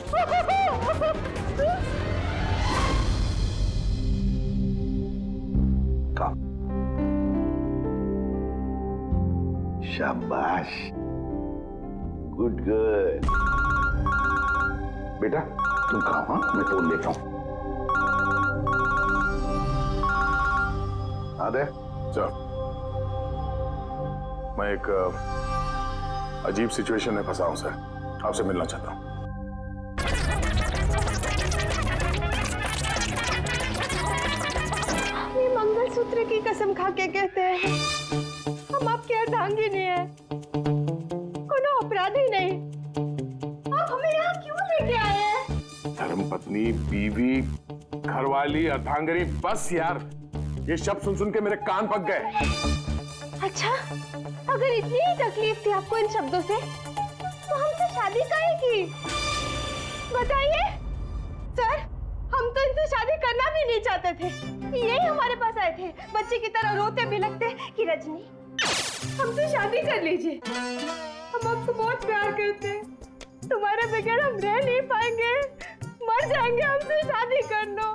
शाबाश, गुड गर्ल। बेटा तुम खाओ, हाँ मैं फोन लेता हूँ। आदे चल, मैं एक अजीब सिचुएशन में फंसा हूं सर, आपसे मिलना चाहता हूं। ये मंगलसूत्र की कसम खा के कहते हैं हम आपके अर्धांगिनी नहीं है, कोनो अपराधी नहीं। आप हमें यहाँ क्यों लेके आए हैं? धर्मपत्नी, बीवी, घरवाली, अर्धांगिनी, बस यार ये शब्द सुन सुन के मेरे कान पक गए। अच्छा, अगर इतनी ही तकलीफ थी आपको इन शब्दों से, तो हमसे शादी काहे की? बताइए सर, हम तो इनसे शादी करना भी नहीं चाहते थे। यही हमारे पास आए थे बच्चे की तरह रोते बिलखते कि रजनी हमसे शादी कर लीजिए, हम आपको बहुत प्यार करते हैं, तुम्हारे बगैर हम रह नहीं पाएंगे, मर जाएंगे, हमसे शादी कर लो।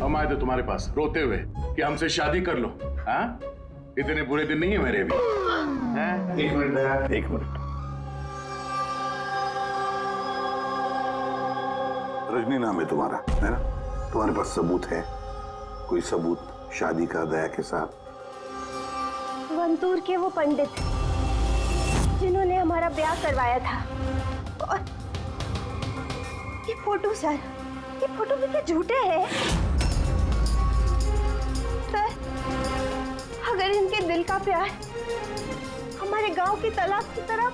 हम आए थे तुम्हारे पास रोते हुए कि हमसे शादी कर लो। हाँ, इतने बुरे दिन नहीं है मेरे भी। एक मिनट, एक मिनट। रजनी नाम है तुम्हारा, है ना? तुम्हारे पास सबूत है? कोई सबूत शादी का दया के साथ? वंतूर के वो पंडित जिन्होंने हमारा ब्याह करवाया था, और ये फोटो सर, ये फोटो भी क्या झूठे हैं? सर, अगर इनके दिल का प्यार हमारे गांव की तालाब की तरह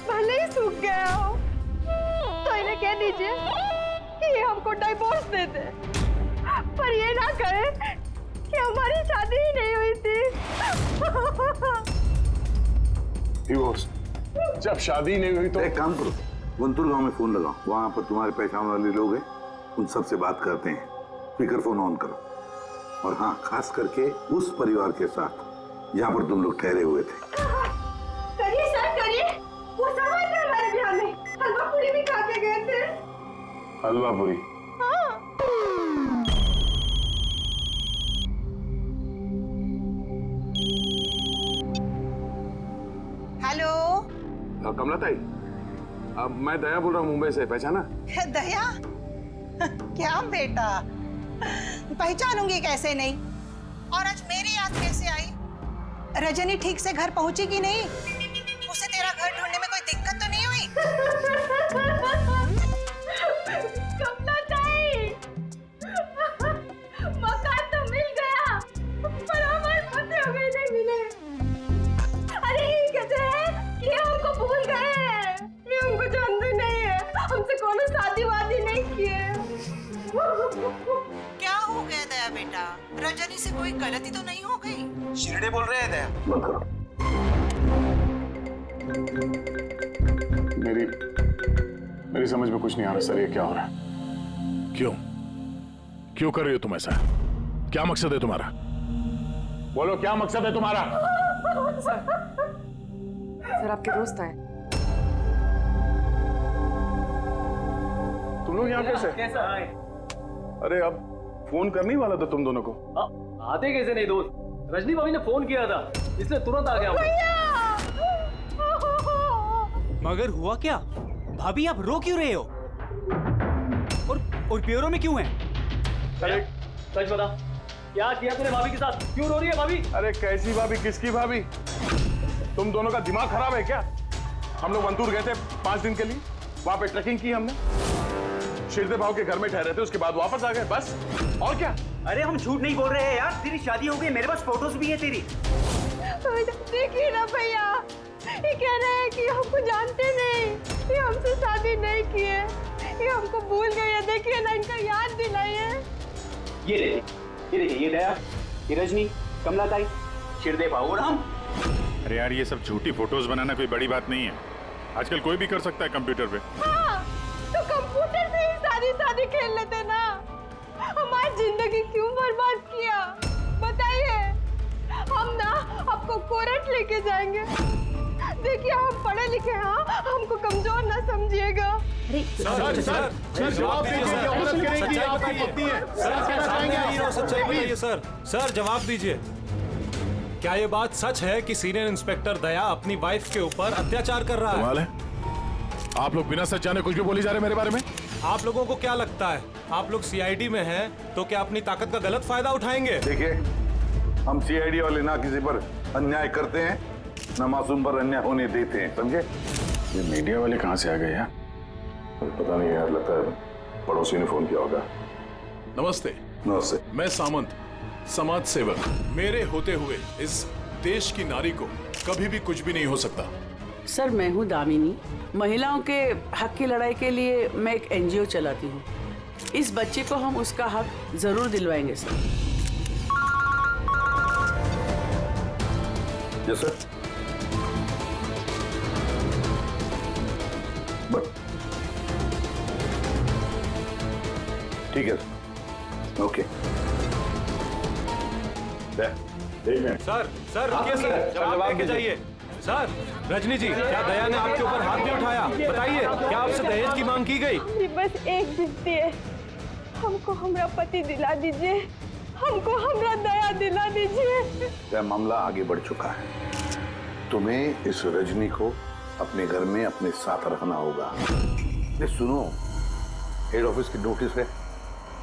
भले ही सूख गया हो, तो इन्हें कह दीजिए कि ये हमको डिवोर्स दे दे, पर ये ना कहे कि हमारी शादी ही नहीं हुई थी। डिवोर्स? जब शादी नहीं हुई तो एक काम करो, वंतूर गांव में फोन लगाओ, वहां पर तुम्हारे पहचान वाले लोग हैं, उन सब से बात करते हैं। स्पीकर फोन ऑन करो, और हाँ, खास करके उस परिवार के साथ जहाँ पर तुम लोग ठहरे हुए थे। करिए सर, करिए। वो सब आए थे हमारे ब्याह में, हलवा पूरी भी खा के गए थे। हलवा पूरी? हाँ। कमला ताई, अब मैं दया बोल रहा हूँ मुंबई से, पहचाना? दया? क्या बेटा, पहचानूंगी कैसे नहीं। और आज मेरी याद कैसे आई? रजनी ठीक से घर पहुंची कि नहीं? उसे तेरा घर ढूंढने में कोई दिक्कत तो नहीं हुई? कमला ताई, मकान तो मिल गया, पर हमारे पते हो गए नहीं मिले। अरे ये कहते हैं कि ये हमको भूल गए हैं, ये हमको जानते नहीं है, हमसे कोनो शादी वादी नहीं किए। क्या हो गया दया बेटा? रजनी से कोई गलती तो नहीं हो गई? शिरडे बोल रहे हैं दया। बंद करो। मेरी समझ में कुछ नहीं आ रहा सर, ये क्या हो रहा है? क्यों कर रही हो तुम ऐसा? क्या मकसद है तुम्हारा? बोलो, क्या मकसद है तुम्हारा? सर आपके दोस्त आए। तुम लोग यहाँ कैसे? कैसा? अरे अब फोन करने ही वाला था तुम दोनों को। आते कैसे नहीं दोस्त? रजनी भाभी ने फोन किया था, इसलिए तुरंत आ गया मगर हुआ क्या? भाभी आप रो क्यों रहे हो? और ब्यूरो में क्यों हैं? अरे सच बता, क्या किया तूने भाभी के साथ? क्यों रो रही है भाभी? अरे कैसी भाभी, किसकी भाभी? तुम दोनों का दिमाग खराब है क्या? हम लोग वंतूर गए थे 5 दिन के लिए, वहां पे ट्रैकिंग की हमने, शिरदे भाव के घर में ठहरे थे, उसके बाद वापस आ गए, बस। और क्या? अरे हम झूठ नहीं बोल रहे हैं यार, तेरी शादी हो गई, मेरे पास फोटोज भी है तेरी। देखिए ना भैया, ये कह रहे हैं कि हमको जानते नहीं, ये हमसे शादी नहीं किए, ये हमको भूल गए। देखिए ना, इनका याद दिलाइए। ये देखिए, ये दया, ये रजनी, कमला ताई, शिरदे भाव और हम। अरे यार, ये सब झूठी फोटोज बनाना कोई बड़ी बात नहीं है, आजकल कोई भी कर सकता है कंप्यूटर पे। हाँ, तो कंप्यूटर से ही शादी खेल लेते ना। हमारी जिंदगी क्यों बर्बाद किया बताइए? हम ना आपको कोर्ट लेके जाएंगे। देखिए हम पढ़े लिखे हैं, हमको कमजोर ना समझिएगा। सर जवाब दीजिए, औरत करेगी आपकी पत्नी है। सच्चाई बताइए सर। सर जवाब दीजिए, क्या ये बात सच है कि सीनियर इंस्पेक्टर दया अपनी वाइफ के ऊपर अत्याचार कर रहा है? कमाल है, आप लोग बिना सच जाने कुछ भी बोली जा रहे हैं मेरे बारे में। आप लोगों को क्या लगता है, आप लोग सीआईडी में हैं तो क्या अपनी ताकत का गलत फायदा उठाएंगे? देखिए, हम सीआईडी वाले ना किसी पर अन्याय करते हैं, ना मासूम पर अन्याय होने देते हैं, समझे? ये मीडिया वाले कहाँ से आ गए यार? पता नहीं यार, लगता है पड़ोसी ने फोन किया होगा। नमस्ते। नमस्ते। मैं सामंत, समाज सेवक। मेरे होते हुए इस देश की नारी को कभी भी कुछ भी नहीं हो सकता। सर मैं हूँ दामिनी, महिलाओं के हक की लड़ाई के लिए मैं एक एनजीओ चलाती हूँ। इस बच्चे को हम उसका हक जरूर दिलवाएंगे सर। Yes sir. ठीक है, ओके। सर रुकिए सर, जवाब देके जाइए। सर, रजनी जी, क्या दया ने आपके ऊपर हाथ भी उठाया? बताइए, क्या आपसे दहेज की मांग की गई? बस एक विनती है, हमको हमरा पति दिला दीजिए, हमको हमरा दया दिला दीजिए। यह मामला आगे बढ़ चुका है, तुम्हें इस रजनी को अपने घर में अपने साथ रखना होगा। ये सुनो, हेड ऑफिस की नोटिस है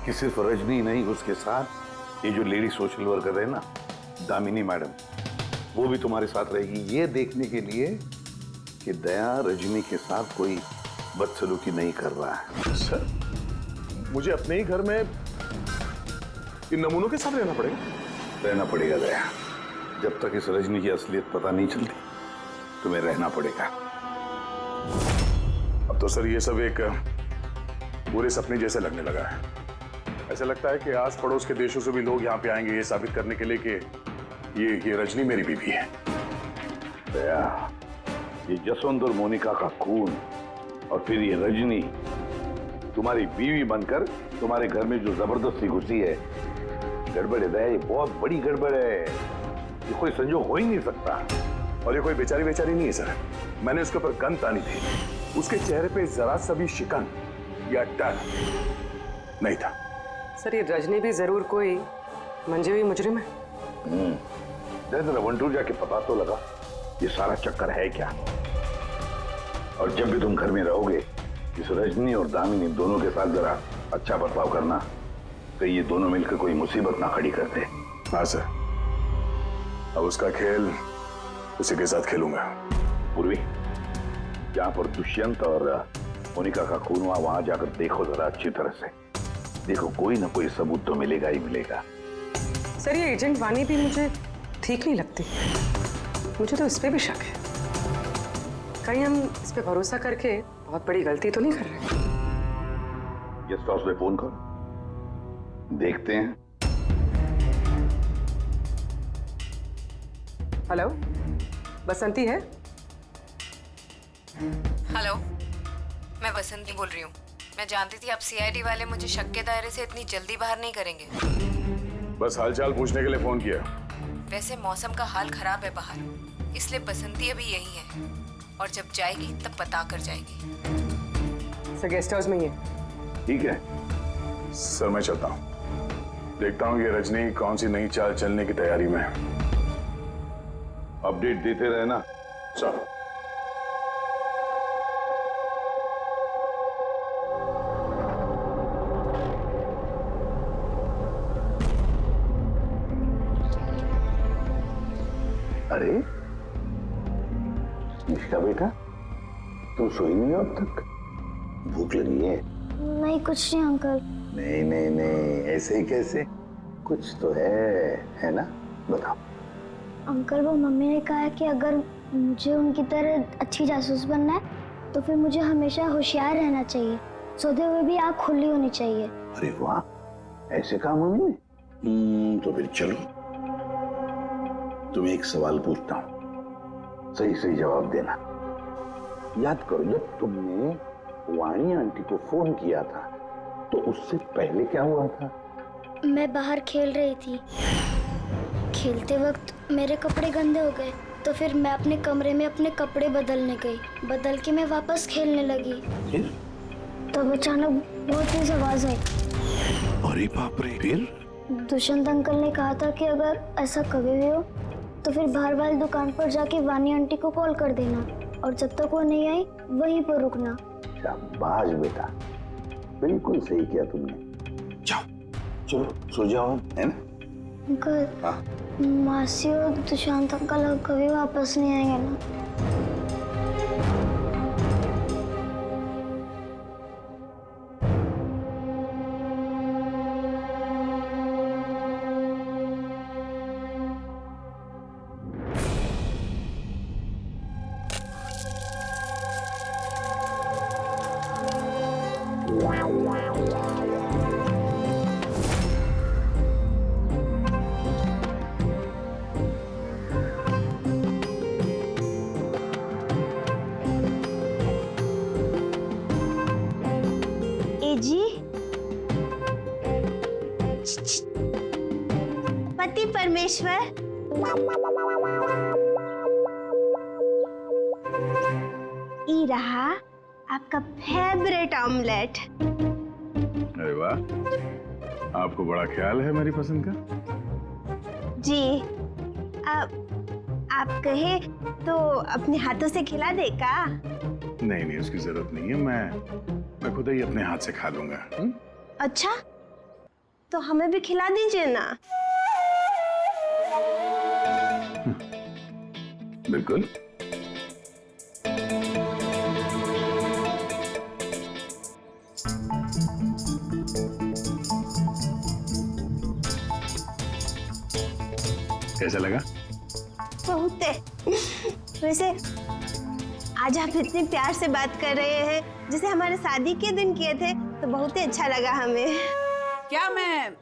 कि सिर्फ रजनी नहीं, उसके साथ ये जो लेडी सोशल वर्कर है ना, दामिनी मैडम, वो भी तुम्हारे साथ रहेगी, ये देखने के लिए कि दया रजनी के साथ कोई बदसलूकी नहीं कर रहा है। सर, मुझे अपने ही घर में इन नमूनों के साथ रहना पड़ेगा? रहना पड़ेगा दया, जब तक इस रजनी की असलियत पता नहीं चलती तुम्हें रहना पड़ेगा। अब तो सर ये सब एक बुरे सपने जैसे लगने लगा है। ऐसा लगता है कि आस पड़ोस के देशों से भी लोग यहाँ पे आएंगे ये साबित करने के लिए कि ये रजनी मेरी बीवी है। दया, ये जसवंत और मोनिका का खून और फिर ये रजनी तुम्हारी बीवी बनकर तुम्हारे घर में जो जबरदस्ती घुसी है, गड़बड़ है दया, ये बहुत बड़ी गड़बड़ है, ये कोई संजोग हो ही नहीं सकता। और ये कोई बेचारी नहीं है सर, मैंने उसके ऊपर गन तानी थी, उसके चेहरे पे जरा सा भी शिकन या डर नहीं था। सर ये रजनी भी जरूर कोई मंजे हुई मुजरिम है। जरा वंटूर जाके पता तो लगा ये सारा चक्कर है क्या। और जब भी तुम घर में रहोगे इस रजनी और दामिनी दोनों के साथ जरा अच्छा बर्ताव करना, तो ये दोनों मिलकर कोई मुसीबत ना खड़ी करते। हाँ सर, अब उसका खेल उसी के साथ खेलूंगा। पूर्वी, जहाँ पर दुष्यंत और मोनिका का खून हुआ वहां जाकर देखो जरा अच्छी तरह से। देखो कोई ना कोई सबूत तो मिलेगा ही मिलेगा। सर ये एजेंट वानी भी मुझे ठीक नहीं लगती, मुझे तो इस पे भी शक है। कहीं हम इस पे भरोसा करके बहुत बड़ी गलती तो नहीं कर रहे? गेस्ट हाउस में फोन करो, देखते हैं। हेलो, बसंती है? हेलो, मैं बसंती बोल रही हूँ। मैं जानती थी आप सीआईडी वाले मुझे शक के दायरे से इतनी जल्दी बाहर नहीं करेंगे। बस हालचाल पूछने के लिए फोन किया। वैसे मौसम का हाल खराब है बाहर, इसलिए बसंती अभी यही है और जब जाएगी तब पता कर जाएगी। सर गेस्ट हाउस में ही है। ठीक है सर, मैं चलता हूँ। देखता हूँ ये रजनी कौन सी नई चाल चलने की तैयारी में है। अपडेट देते रहना। चलो। अरे निष्का बेटा, तुम सोई नहीं हो अब तक? भूख लगी है? नहीं कुछ नहीं अंकल। नहीं नहीं नहीं, ऐसे ही कैसे? कुछ तो है ना? बताओ। अंकल वो मम्मी ने कहा है कि अगर मुझे उनकी तरह अच्छी जासूस बनना है तो फिर मुझे हमेशा होशियार रहना चाहिए, सोते हुए भी आँख खुली होनी चाहिए। अरे वाह, ऐसे कहा मम्मी ने? तो फिर चलो तुम्हें एक सवाल पूछता हूँ, सही सही जवाब देना। याद करो जब तुमने वाणी आंटी को फोन किया था तो उससे पहले क्या हुआ था? मैं बाहर खेल रही थी, खेलते वक्त मेरे कपड़े गंदे हो गए तो फिर मैं अपने कमरे में अपने कपड़े बदलने गई, बदल के मैं वापस खेलने लगी। फिर? तब अचानक बहुत तेज आवाज आई। अरे बाप रे, फिर? दुष्यंत अंकल ने कहा था कि अगर ऐसा कभी भी हो तो फिर बाहर वाली दुकान पर जाके वानी आंटी को कॉल कर देना और जब तक वो नहीं आई वहीं पर रुकना। शाबाश बेटा, बिल्कुल सही किया तुमने। जाओ चलो सो जाओ, है ना? अंकल, मासी और दुष्यंत अंकल कभी वापस नहीं आएंगे ना? जी पति परमेश्वर, ये रहा आपका फेवरेट ऑमलेट। अरे वाह, आपको बड़ा ख्याल है मेरी पसंद का। जी आप कहे तो अपने हाथों से खिला दे का? नहीं नहीं, उसकी जरूरत नहीं है, मैं खुद ही अपने हाथ से खा लूंगा। अच्छा तो हमें भी खिला दीजिए ना। बिल्कुल। कैसा लगा? बहुत है। वैसे आज आप इतने प्यार से बात कर रहे हैं जैसे हमारे शादी के दिन किए थे, तो बहुत ही अच्छा लगा हमें। क्या मैं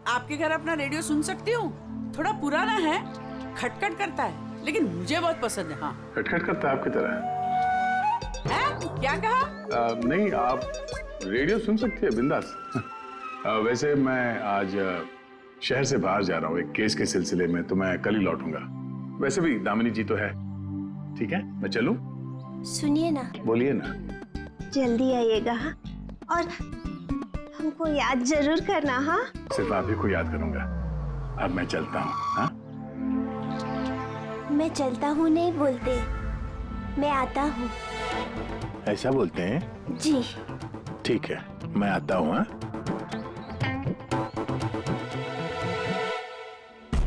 आपके घर अपना रेडियो सुन सकती हूँ? थोड़ा पुराना है, खटखट करता है, लेकिन मुझे बहुत पसंद है। हाँ, खटखट करता है आपकी तरह। क्या कहा? नहीं, आप रेडियो सुन सकती है बिंदास। वैसे मैं आज शहर से बाहर जा रहा हूँ एक केस के सिलसिले में, तो मैं कल ही लौटूंगा। वैसे भी दामिनी जी तो है। ठीक है, मैं चलूं? सुनिए ना। बोलिए ना। जल्दी आइएगा और हमको याद जरूर करना। हाँ, सिर्फ आप ही को याद करूंगा। अब मैं चलता हूँ। हाँ, मैं चलता हूँ नहीं बोलते, मैं आता हूँ। ऐसा बोलते हैं? जी। ठीक है, मैं आता हूँ। हाँ?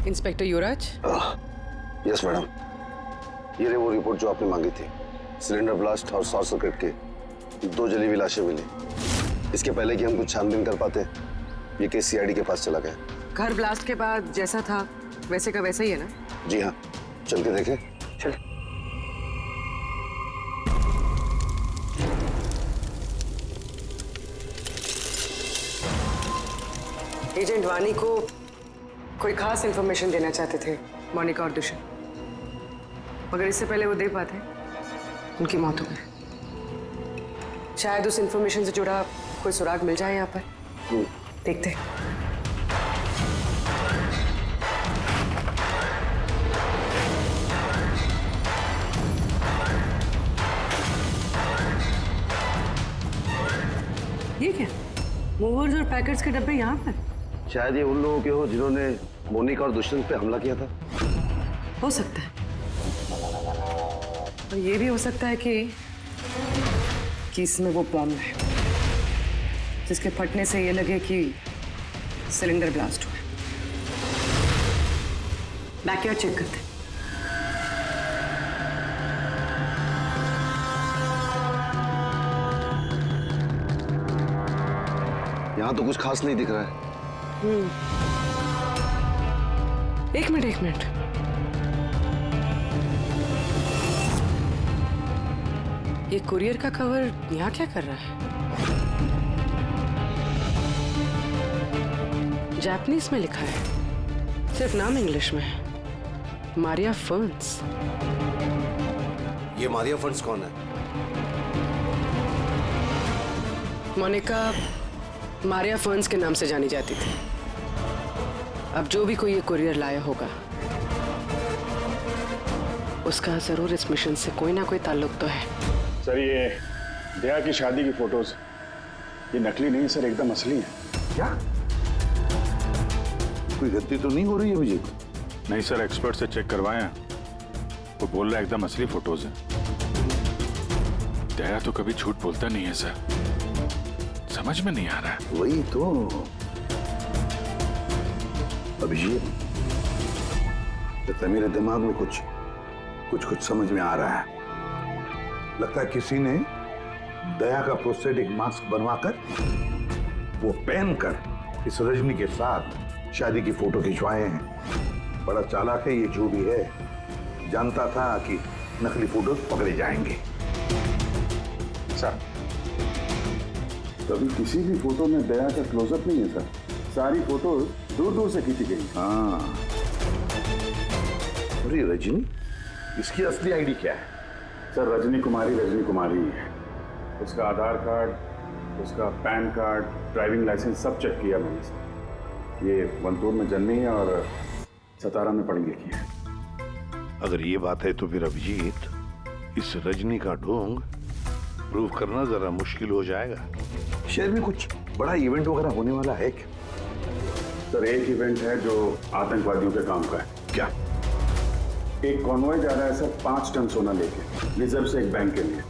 इंस्पेक्टर युवराज। यस मैडम, ये रही वो रिपोर्ट जो आपने मांगी थी। सिलेंडर ब्लास्ट और शॉर्ट सर्किट की 2 जली हुई लाशें मिली। इसके पहले कि हम कुछ छानबीन कर पाते, ये केस सीआईडी के पास चला गया। घर ब्लास्ट के बाद जैसा था वैसे का वैसा ही है ना? जी हाँ, चल के देखें। चल। एजेंट वानी को कोई खास इंफॉर्मेशन देना चाहते थे मोनिका और दुष्यंत, मगर इससे पहले वो दे पाते उनकी मौत हो गई। शायद उस इंफॉर्मेशन से जुड़ा कोई सुराग मिल जाए यहाँ पर। देखते हैं। ये क्या? मूवर्स और पैकेट्स के डब्बे यहाँ पर? शायद ये उन लोगों के हो जिन्होंने मोनिका और दुष्यंत पे हमला किया था। हो सकता है, और ये भी हो सकता है कि इसमें वो बॉम्ब है जिसके फटने से ये लगे कि सिलेंडर ब्लास्ट हुआ। बैकयार्ड चेक करते हैं। यहाँ तो कुछ खास नहीं दिख रहा है। एक मिनट। ये कुरियर का कवर यहाँ क्या कर रहा है? जापानीज में लिखा है, सिर्फ नाम इंग्लिश में है, मारिया फर्न्स। ये मारिया फर्न्स कौन है? मोनिका मारिया फर्न्स के नाम से जानी जाती थी। अब जो भी कोई ये कुरियर लाया होगा, उसका जरूर इस मिशन से कोई ना कोई ताल्लुक तो है। सर, ये दया की शादी की फोटोज ये नकली नहीं सर, एकदम असली है। क्या? कोई गलती तो नहीं हो रही है मुझे? नहीं सर, एक्सपर्ट से चेक करवाए हैं, वो बोल रहा है एकदम असली फोटोज है। दया तो कभी झूठ बोलता नहीं है सर, समझ में नहीं आ रहा है। वही तो अभिजीत, तो मेरे दिमाग में कुछ समझ में आ रहा है। लगता है किसी ने दया का प्रोस्थेटिक मास्क बनवाकर वो पहनकर इस रजनी के साथ शादी की फोटो खिंचवाए हैं। बड़ा चालाक है ये जो भी है, जानता था कि नकली फोटो पकड़े जाएंगे। सर, कभी किसी भी फोटो में दया का क्लोजअप नहीं है सर, सारी फोटोज दूर दूर से खींची गई। हाँ, अरे रजनी, इसकी असली आईडी क्या है? सर, रजनी कुमारी ही है। उसका आधार कार्ड, उसका पैन कार्ड, ड्राइविंग लाइसेंस सब चेक किया मैंने सर। ये वंतूर में जन्मी है और सतारा में पढ़ी लिखी है। अगर ये बात है तो फिर अभिजीत, इस रजनी का ढोंग प्रूव करना जरा मुश्किल हो जाएगा। शहर में कुछ बड़ा इवेंट वगैरह होने वाला है क्या? सर, एक इवेंट है जो आतंकवादियों के काम का है। क्या? एक कॉन्वॉय जा रहा है सर 5 टन सोना लेके रिजर्व से एक बैंक के लिए।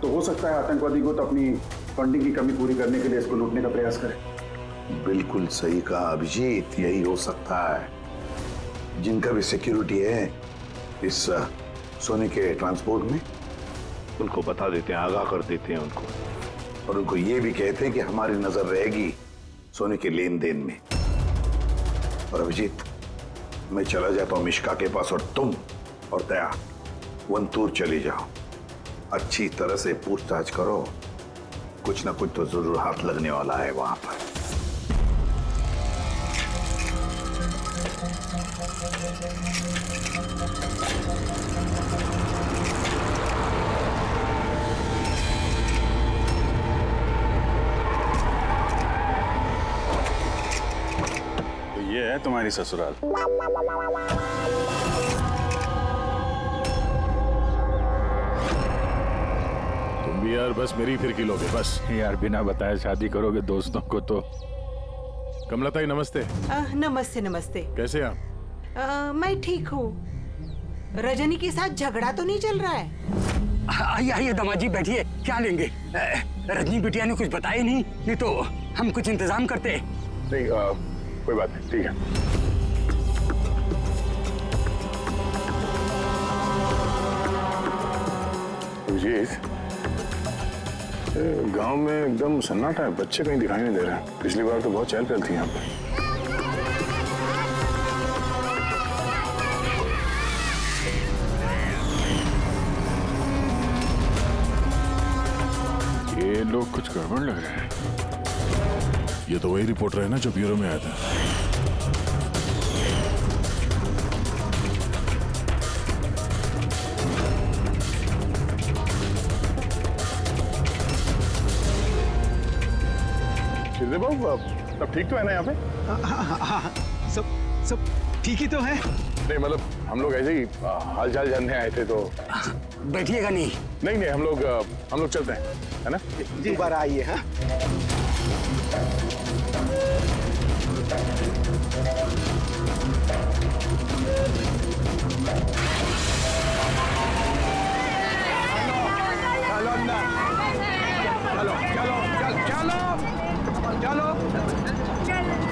तो हो सकता है आतंकवादी को तो अपनी फंडिंग की कमी पूरी करने के लिए इसको लूटने का प्रयास करे। बिल्कुल सही कहा अभिजीत, यही हो सकता है। जिनका भी सिक्योरिटी है इस सोने के ट्रांसपोर्ट में, उनको बता देते हैं, आगाह कर देते हैं उनको, और उनको ये भी कहते हैं कि हमारी नजर रहेगी सोने के लेन देन में। और अभिजीत, मैं चला जाता हूं मिश्का के पास, और तुम और दया वंतूर चली जाओ। अच्छी तरह से पूछताछ करो, कुछ ना कुछ तो जरूर हाथ लगने वाला है वहां पर। तो ये है तुम्हारी ससुराल। तुम भी यार बस मेरी फिर किलोगे बस। यार बिना बताए शादी करोगे दोस्तों को तो। कमलाताई नमस्ते। नमस्ते नमस्ते। कैसे आप? मैं ठीक हूँ। रजनी के साथ झगड़ा तो नहीं चल रहा है? आइए आइए दामाद जी बैठिए, क्या लेंगे? रजनी बिटिया ने कुछ बताया नहीं तो हम कुछ इंतजाम करते। नहीं कोई बात नहीं, ठीक है। गांव में एकदम सन्नाटा है, बच्चे कहीं दिखाई नहीं दे रहे हैं। पिछली बार तो बहुत चहल पहल थी यहाँ पे। ये लोग कुछ गड़बड़ लग रहे हैं। ये तो वही रिपोर्टर है ना जो ब्यूरो में आया था। शिरदे बाबू, सब ठीक तो है ना यहाँ पे? हाँ, सब ठीक ही तो है। नहीं मतलब हम लोग ऐसे ही हाल चाल जानने आए थे तो। बैठिएगा नहीं? नहीं हम लोग चलते हैं, है ना? दोबारा आइए। हाँ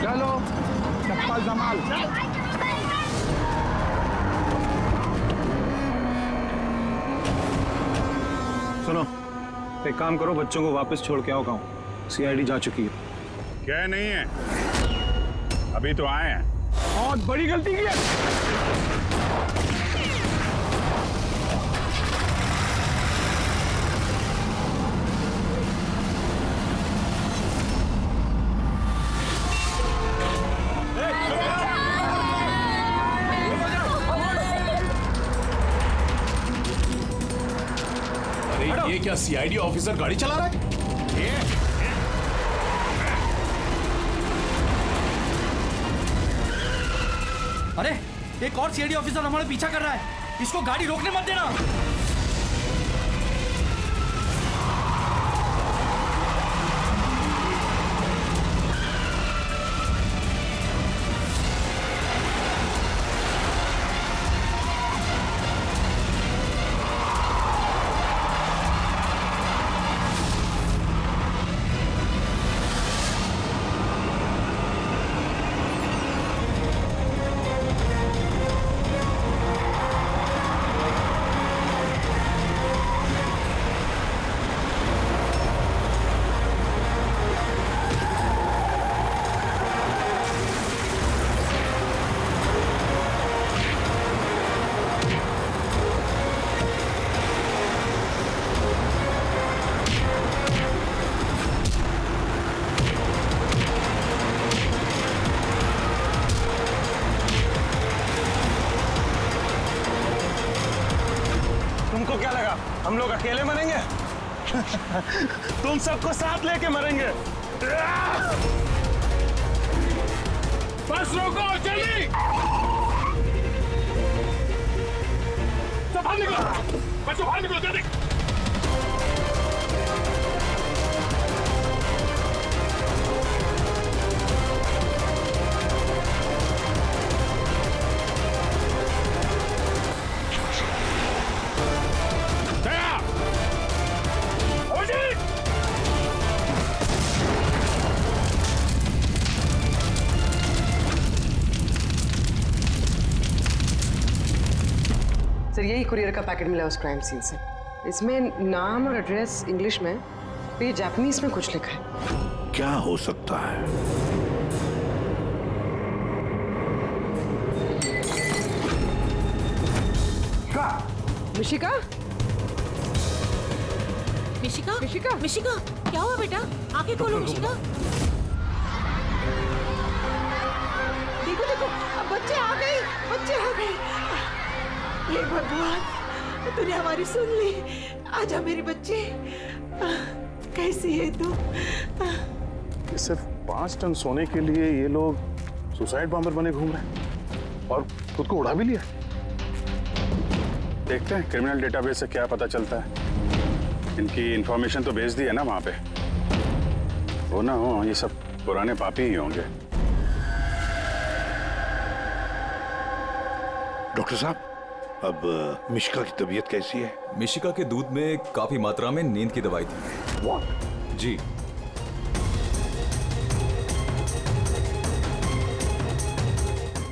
चलो चप्पल संभाल। सुनो, एक काम करो, बच्चों को वापस छोड़ के आओ गाँव। सीआईडी जा चुकी है। क्या नहीं है, अभी तो आए हैं। बहुत बड़ी गलती की है। ये क्या सीआईडी ऑफिसर गाड़ी चला रहा है? अरे एक और सीआईडी ऑफिसर हमारे पीछा कर रहा है, इसको गाड़ी रोकने मत देना। तुमको क्या लगा हम लोग अकेले मरेंगे? तुम सबको साथ लेके मरेंगे। बस रोको, जल्दी! सब बाहर निकलो, बच्चों बाहर निकलो, जल्दी! सर यही कुरियर का पैकेट मिला उस क्राइम सीन से। इसमें नाम और एड्रेस इंग्लिश में, तो ये जापानीज में कुछ लिखा है। क्या हो सकता है? मिशिका? मिशिका? मिशिका? मिशिका? क्या हुआ बेटा? आंखें खोलो मिशिका। देखो देखो, अब बच्चे आ गए, बच्चे आ गए। ये भगवान, तूने हमारी सुन ली। आजा मेरे बच्चे। कैसी है तू? सिर्फ 5 टन सोने के लिए ये लोग सुसाइड बॉम्बर बने घूम रहे हैं और खुद को उड़ा भी लिया। देखते हैं क्रिमिनल डेटाबेस से क्या पता चलता है। इनकी इंफॉर्मेशन तो भेज दी है ना वहां पे। हो ना हो, ये सब पुराने पापी ही होंगे। डॉक्टर साहब, अब मिशिका की तबीयत कैसी है? मिशिका के दूध में काफी मात्रा में नींद की दवाई थी। What? जी।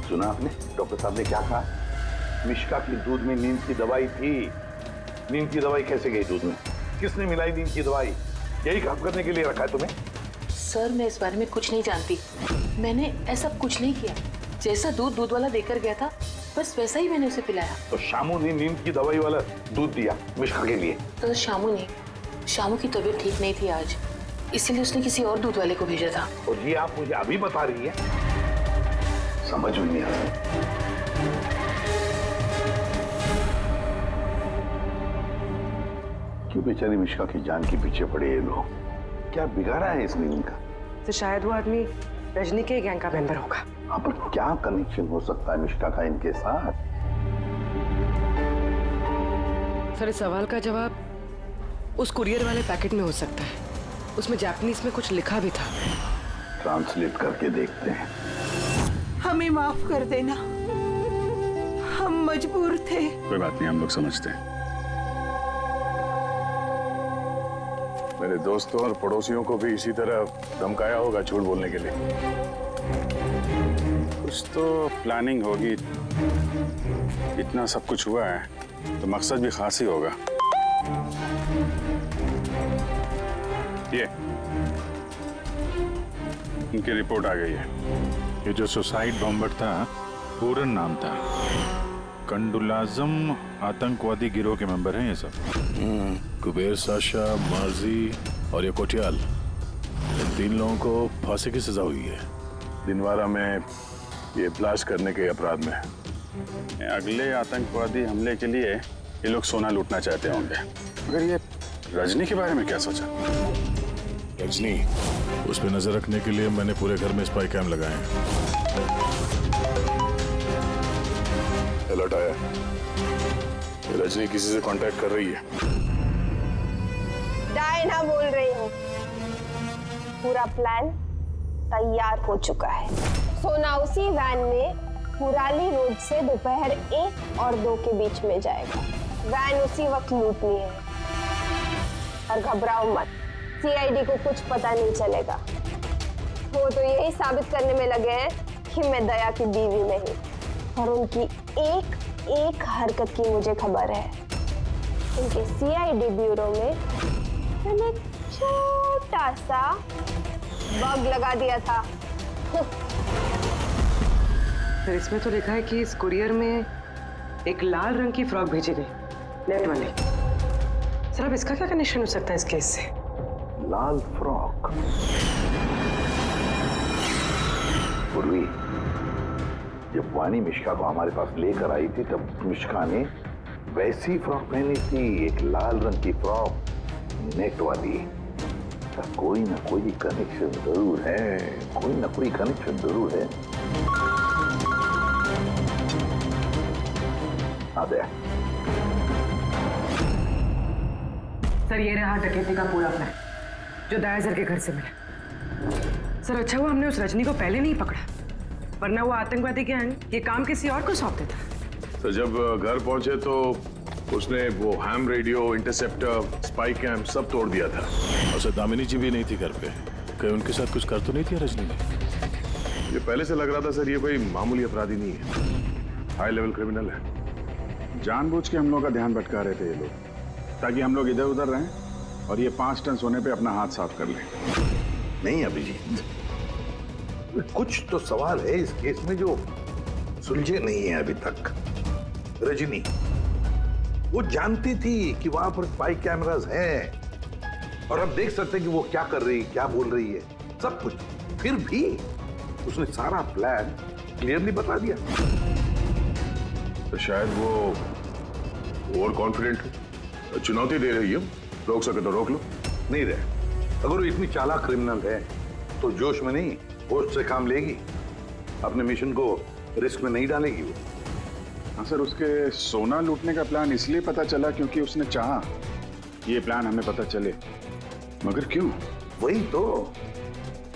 सुना आपने डॉक्टर साहब ने क्या कहा? मिशिका की दूध में नींद की दवाई थी। नींद की दवाई कैसे गई दूध में? किसने मिलाई नींद की दवाई? यही काम करने के लिए रखा है तुम्हें? सर मैं इस बारे में कुछ नहीं जानती। मैंने ऐसा कुछ नहीं किया। जैसा दूध वाला देकर गया था बस वैसा ही मैंने उसे पिलाया। तो शामू ने नींद की दवाई वाला दूध दिया मिशिका के लिए? तो शामू की तबीयत ठीक नहीं थी आज, इसीलिए उसने किसी और दूध वाले को भेजा था। और ये आप मुझे अभी बता रही है? समझ में नहीं आ रहा। क्यों बेचारी मिशिका की जान के पीछे पड़े ये लोग? क्या बिगाड़ा है इसने उनका? तो शायद वो आदमी रजनी के गैंग का मेंबर होगा। हाँ, पर क्या कनेक्शन हो सकता है मिशिका का इनके साथ? सर इस सवाल का जवाब उस कुरियर वाले पैकेट में हो सकता है। उसमें जापानीज में कुछ लिखा भी था। ट्रांसलेट करके देखते हैं। हमें माफ कर देना, हम मजबूर थे। कोई बात नहीं, हम लोग समझते हैं। मेरे दोस्तों और पड़ोसियों को भी इसी तरह धमकाया होगा झूठ बोलने के लिए। कुछ तो प्लानिंग होगी। इतना सब कुछ हुआ है तो मकसद भी खास ही होगा। ये उनकी रिपोर्ट आ गई है। ये जो सुसाइड बॉम्बर था पूरन नाम था। कंडुलाजम आतंकवादी गिरोह के मेंबर हैं ये सब। कुबेर साशा, मार्जी और ये कोटियाल, इन 3 लोगों को फांसी की सजा हुई है दिनवारा में ये ब्लास्ट करने के अपराध में। अगले आतंकवादी हमले के लिए ये लोग सोना लूटना चाहते होंगे। मगर ये रजनी के बारे में क्या सोचा? रजनी, उस पर नजर रखने के लिए मैंने पूरे घर में स्पाई कैम लगाए हैं। अलर्ट आया, रजनी किसी से कांटेक्ट कर रही है। डायना बोल रही हूँ। पूरा प्लान तैयार हो चुका है। सोना उसी वैन में मुराली रोड से दोपहर 1 और 2 के बीच में जाएगा। वैन उसी वक्त लूटनी है। और घबराओ मत, सीआईडी को कुछ पता नहीं चलेगा। वो तो यही साबित करने में लगे हैं कि मैं दया की बीवी नहीं, और उनकी एक हरकत की मुझे खबर है। उनके सीआईडी ब्यूरो में मैंने एक छोटा सा बग लगा दिया था। सर इसमें तो लिखा है कि इस कुरियर में एक लाल रंग की फ्रॉक भेजी गई, नेट वाली। सर अब इसका क्या कनेक्शन हो सकता है इस केस से? लाल फ्रॉक? पूर्वी, जब वानी मिशिका को हमारे पास लेकर आई थी तब मिशिका ने वैसी फ्रॉक पहनी थी, एक लाल रंग की फ्रॉक, नेट वाली। कोई ना कोई कनेक्शन जरूर है, कोई ना कोई कनेक्शन जरूर है। आ गया। सर ये रहा डकैती का पूरा प्लान जो दयासर के घर से मिला। सर अच्छा हुआ हमने उस रजनी को पहले नहीं पकड़ा, वरना वो आतंकवादी गैंग ये काम किसी और को सौंप देता। तो जब घर पहुंचे तो उसने वो ham radio, interceptor, spy cam सब तोड़ दिया था। और सर दामिनी जी भी नहीं थी घर पे। कहीं उनके साथ कुछ कर तो नहीं थी रजनी ने? ये पहले से लग रहा था सर, ये कोई मामूली अपराधी नहीं है, हाई लेवल क्रिमिनल है। जानबूझ के हम लोग का ध्यान भटका रहे थे ये लोग, ताकि हम लोग इधर उधर रहें और ये 5 टन सोने पे अपना हाथ साफ कर लें। नहीं अभिजीत, कुछ तो सवाल है इस केस में जो सुलझे नहीं है अभी तक। रजनी वो जानती थी कि वहां पर स्पाई कैमरास हैं और अब देख सकते हैं कि वो क्या कर रही है, क्या बोल रही है, सब कुछ। फिर भी उसने सारा प्लान क्लियरली बता दिया। तो शायद वो ओवर कॉन्फिडेंट हो, चुनौती दे रही है। रोक सके तो रोक लो। नहीं रहे, अगर वो इतनी चालाक क्रिमिनल है तो जोश में नहीं होश से काम लेगी, अपने मिशन को रिस्क में नहीं डालेगी वो। हाँ सर, उसके सोना लूटने का प्लान इसलिए पता चला क्योंकि उसने चाहा ये प्लान हमें पता चले, मगर क्यों? वही तो।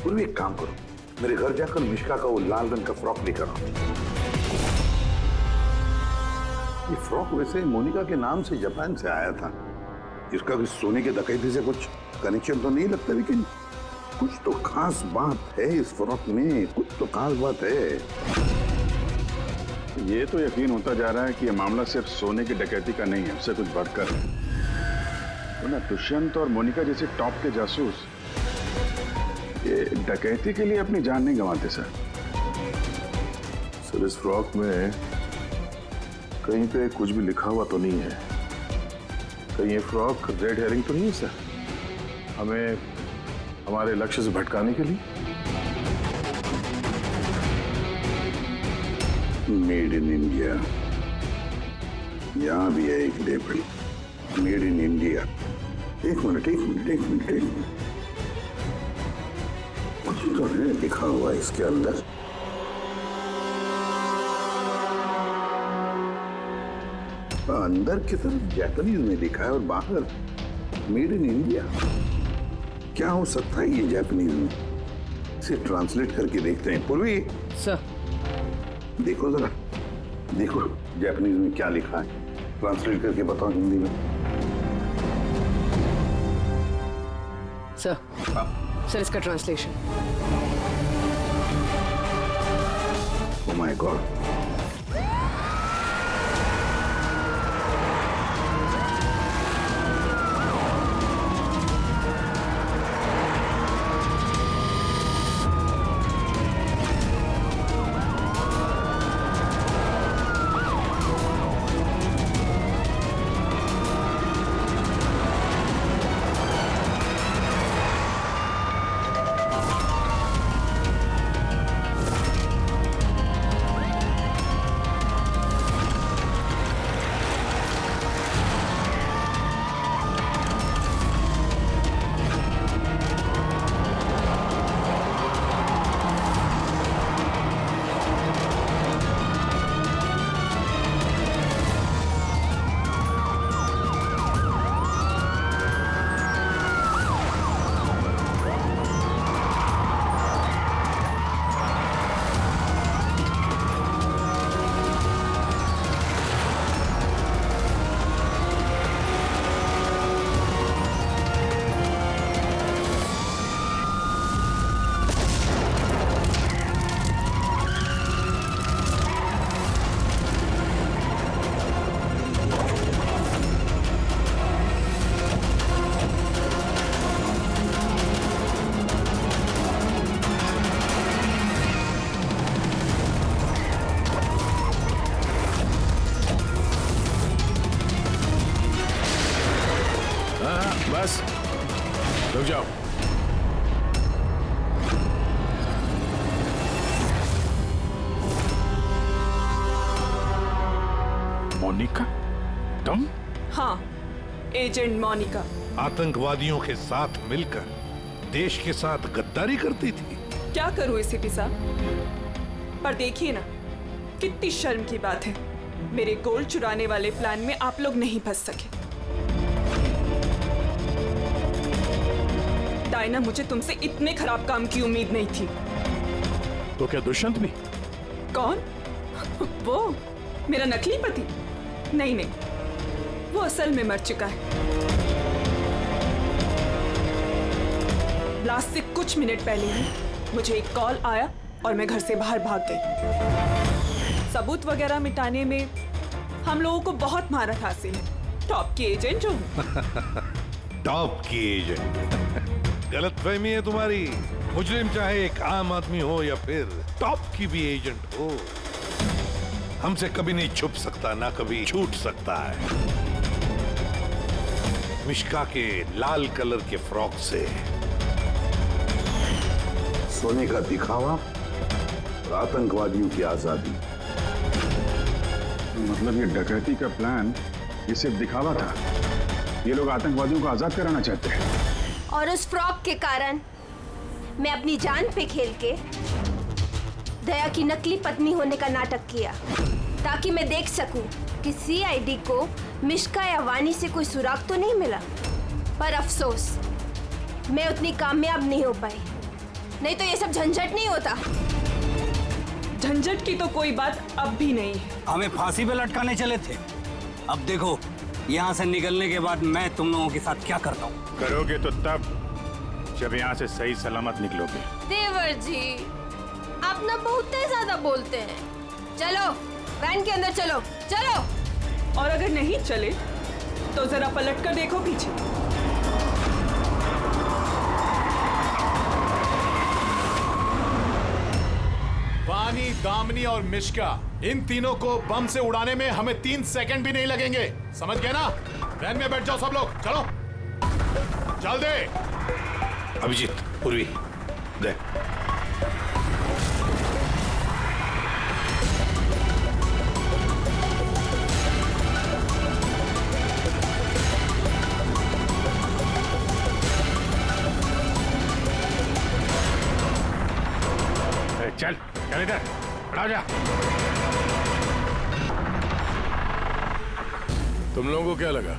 पूर्वी एक काम करो, मेरे घर जाकर मिशिका का वो लाल रंग का फ्रॉक लेकर आओ। ये फ्रॉक वैसे मोनिका के नाम से जापान से आया था। इसका कुछ सोने के डकैती से कुछ कनेक्शन तो नहीं लगता, लेकिन कुछ तो खास बात है इस फ्रॉक में, कुछ तो खास बात है। ये तो यकीन होता जा रहा है कि ये मामला सिर्फ सोने की डकैती का नहीं है, उससे कुछ बढ़कर है। तो ना दुष्यंत और मोनिका जैसे टॉप के जासूस ये डकैती के लिए अपनी जान नहीं गंवाते सर। सर इस फ्रॉक में कहीं पे कुछ भी लिखा हुआ तो नहीं है? कहीं ये फ्रॉक रेड हेरिंग तो नहीं है सर, हमें हमारे लक्ष्य से भटकाने के लिए? मेड इन इंडिया, यहां भी है एक लेबल, मेड इन इंडिया। एक मिनट कुछ तो है लिखा हुआ इसके अंदर। अंदर की तरफ जापानीज में लिखा है और बाहर मेड इन इंडिया। क्या हो सकता है ये जापानीज में? इसे ट्रांसलेट करके देखते हैं। पूर्वी सर, देखो जरा, देखो जापानीज में क्या लिखा है, ट्रांसलेट करके बताओ हिंदी में। सर इसका ट्रांसलेशन। ओह माय गॉड, बस रुक जाओ। मोनिका तुम? हाँ, एजेंट मोनिका। आतंकवादियों के साथ मिलकर देश के साथ गद्दारी करती थी। क्या करूं एसीपी साहब, पर देखिए ना कितनी शर्म की बात है, मेरे गोल्ड चुराने वाले प्लान में आप लोग नहीं फंस सके। डायना, मुझे तुमसे इतने खराब काम की उम्मीद नहीं थी। तो क्या दुष्यंत भी? कौन? वो मेरा नकली पति? नहीं, वो असल में मर चुका है। ब्लास्ट से कुछ मिनट पहले ही मुझे एक कॉल आया और मैं घर से बाहर भाग गई। सबूत वगैरह मिटाने में हम लोगों को बहुत महारत हासिल है। टॉप की एजेंट हूँ। टॉप की एजेंट? गलतफहमी है तुम्हारी। मुजरिम चाहे एक आम आदमी हो या फिर टॉप की भी एजेंट हो, हमसे कभी नहीं छुप सकता, ना कभी छूट सकता है। मिश्का के लाल कलर के फ्रॉक से सोने का दिखावा और आतंकवादियों की आजादी। मतलब ये डकैती का प्लान ये सिर्फ दिखावा था? ये लोग आतंकवादियों को आजाद कराना चाहते हैं? और उस फ्रॉक के कारण मैं अपनी जान पे खेल के दया की नकली पत्नी होने का नाटक किया, ताकि मैं देख सकूं कि सीआईडी को मिश्का या वानी से कोई सुराग तो नहीं मिला। पर अफसोस मैं उतनी कामयाब नहीं हो पाई, नहीं तो ये सब झंझट नहीं होता। झंझट की तो कोई बात अब भी नहीं है। हमें फांसी पे लटकाने चले थे, अब देखो, यहाँ से निकलने के बाद मैं तुम लोगों के साथ क्या करता हूँ। करोगे तो तब जब यहाँ से सही सलामत निकलोगे। देवर जी, आप ना बहुत ज्यादा बोलते हैं। चलो वैन के अंदर चलो, चलो। और अगर नहीं चले तो जरा पलट कर देखो पीछे। वानी, दामिनी और मिश्का, इन तीनों को बम से उड़ाने में हमें 3 सेकंड भी नहीं लगेंगे। समझ गए ना? वैन में बैठ जाओ सब लोग, चलो जल्दी। अभिजीत, पूर्वी, दे। चल चल इधर, खड़ा जा। तुम लोगों को क्या लगा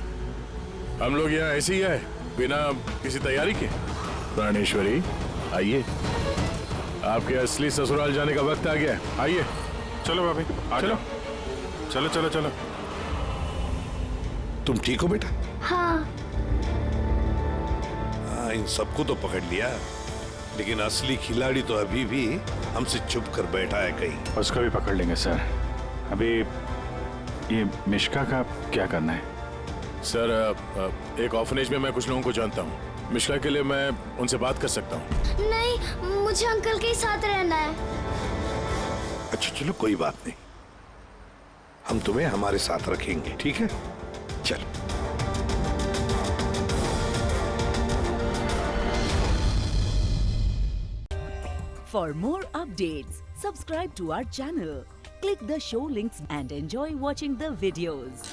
हम लोग यहाँ ऐसे ही आए बिना किसी तैयारी के? प्राणेश्वरी, आइए, आपके असली ससुराल जाने का वक्त आ गया है। आइए, चलो भाभी, चलो चलो चलो चलो। तुम ठीक हो बेटा? हाँ। हाँ, इन सबको तो पकड़ लिया, लेकिन असली खिलाड़ी तो अभी भी हमसे छुप कर बैठा है कहीं। उसको भी पकड़ लेंगे सर। अभी ये मिश्का का क्या करना है? सर, एक ऑर्फनेज में मैं कुछ लोगों को जानता हूँ। मिश्का के लिए मैं उनसे बात कर सकता हूँ। नहीं, मुझे अंकल के साथ रहना है। अच्छा चलो, कोई बात नहीं, हम तुम्हें हमारे साथ रखेंगे, ठीक है? चलो। For more updates, subscribe to our channel, click the show links and enjoy watching the videos.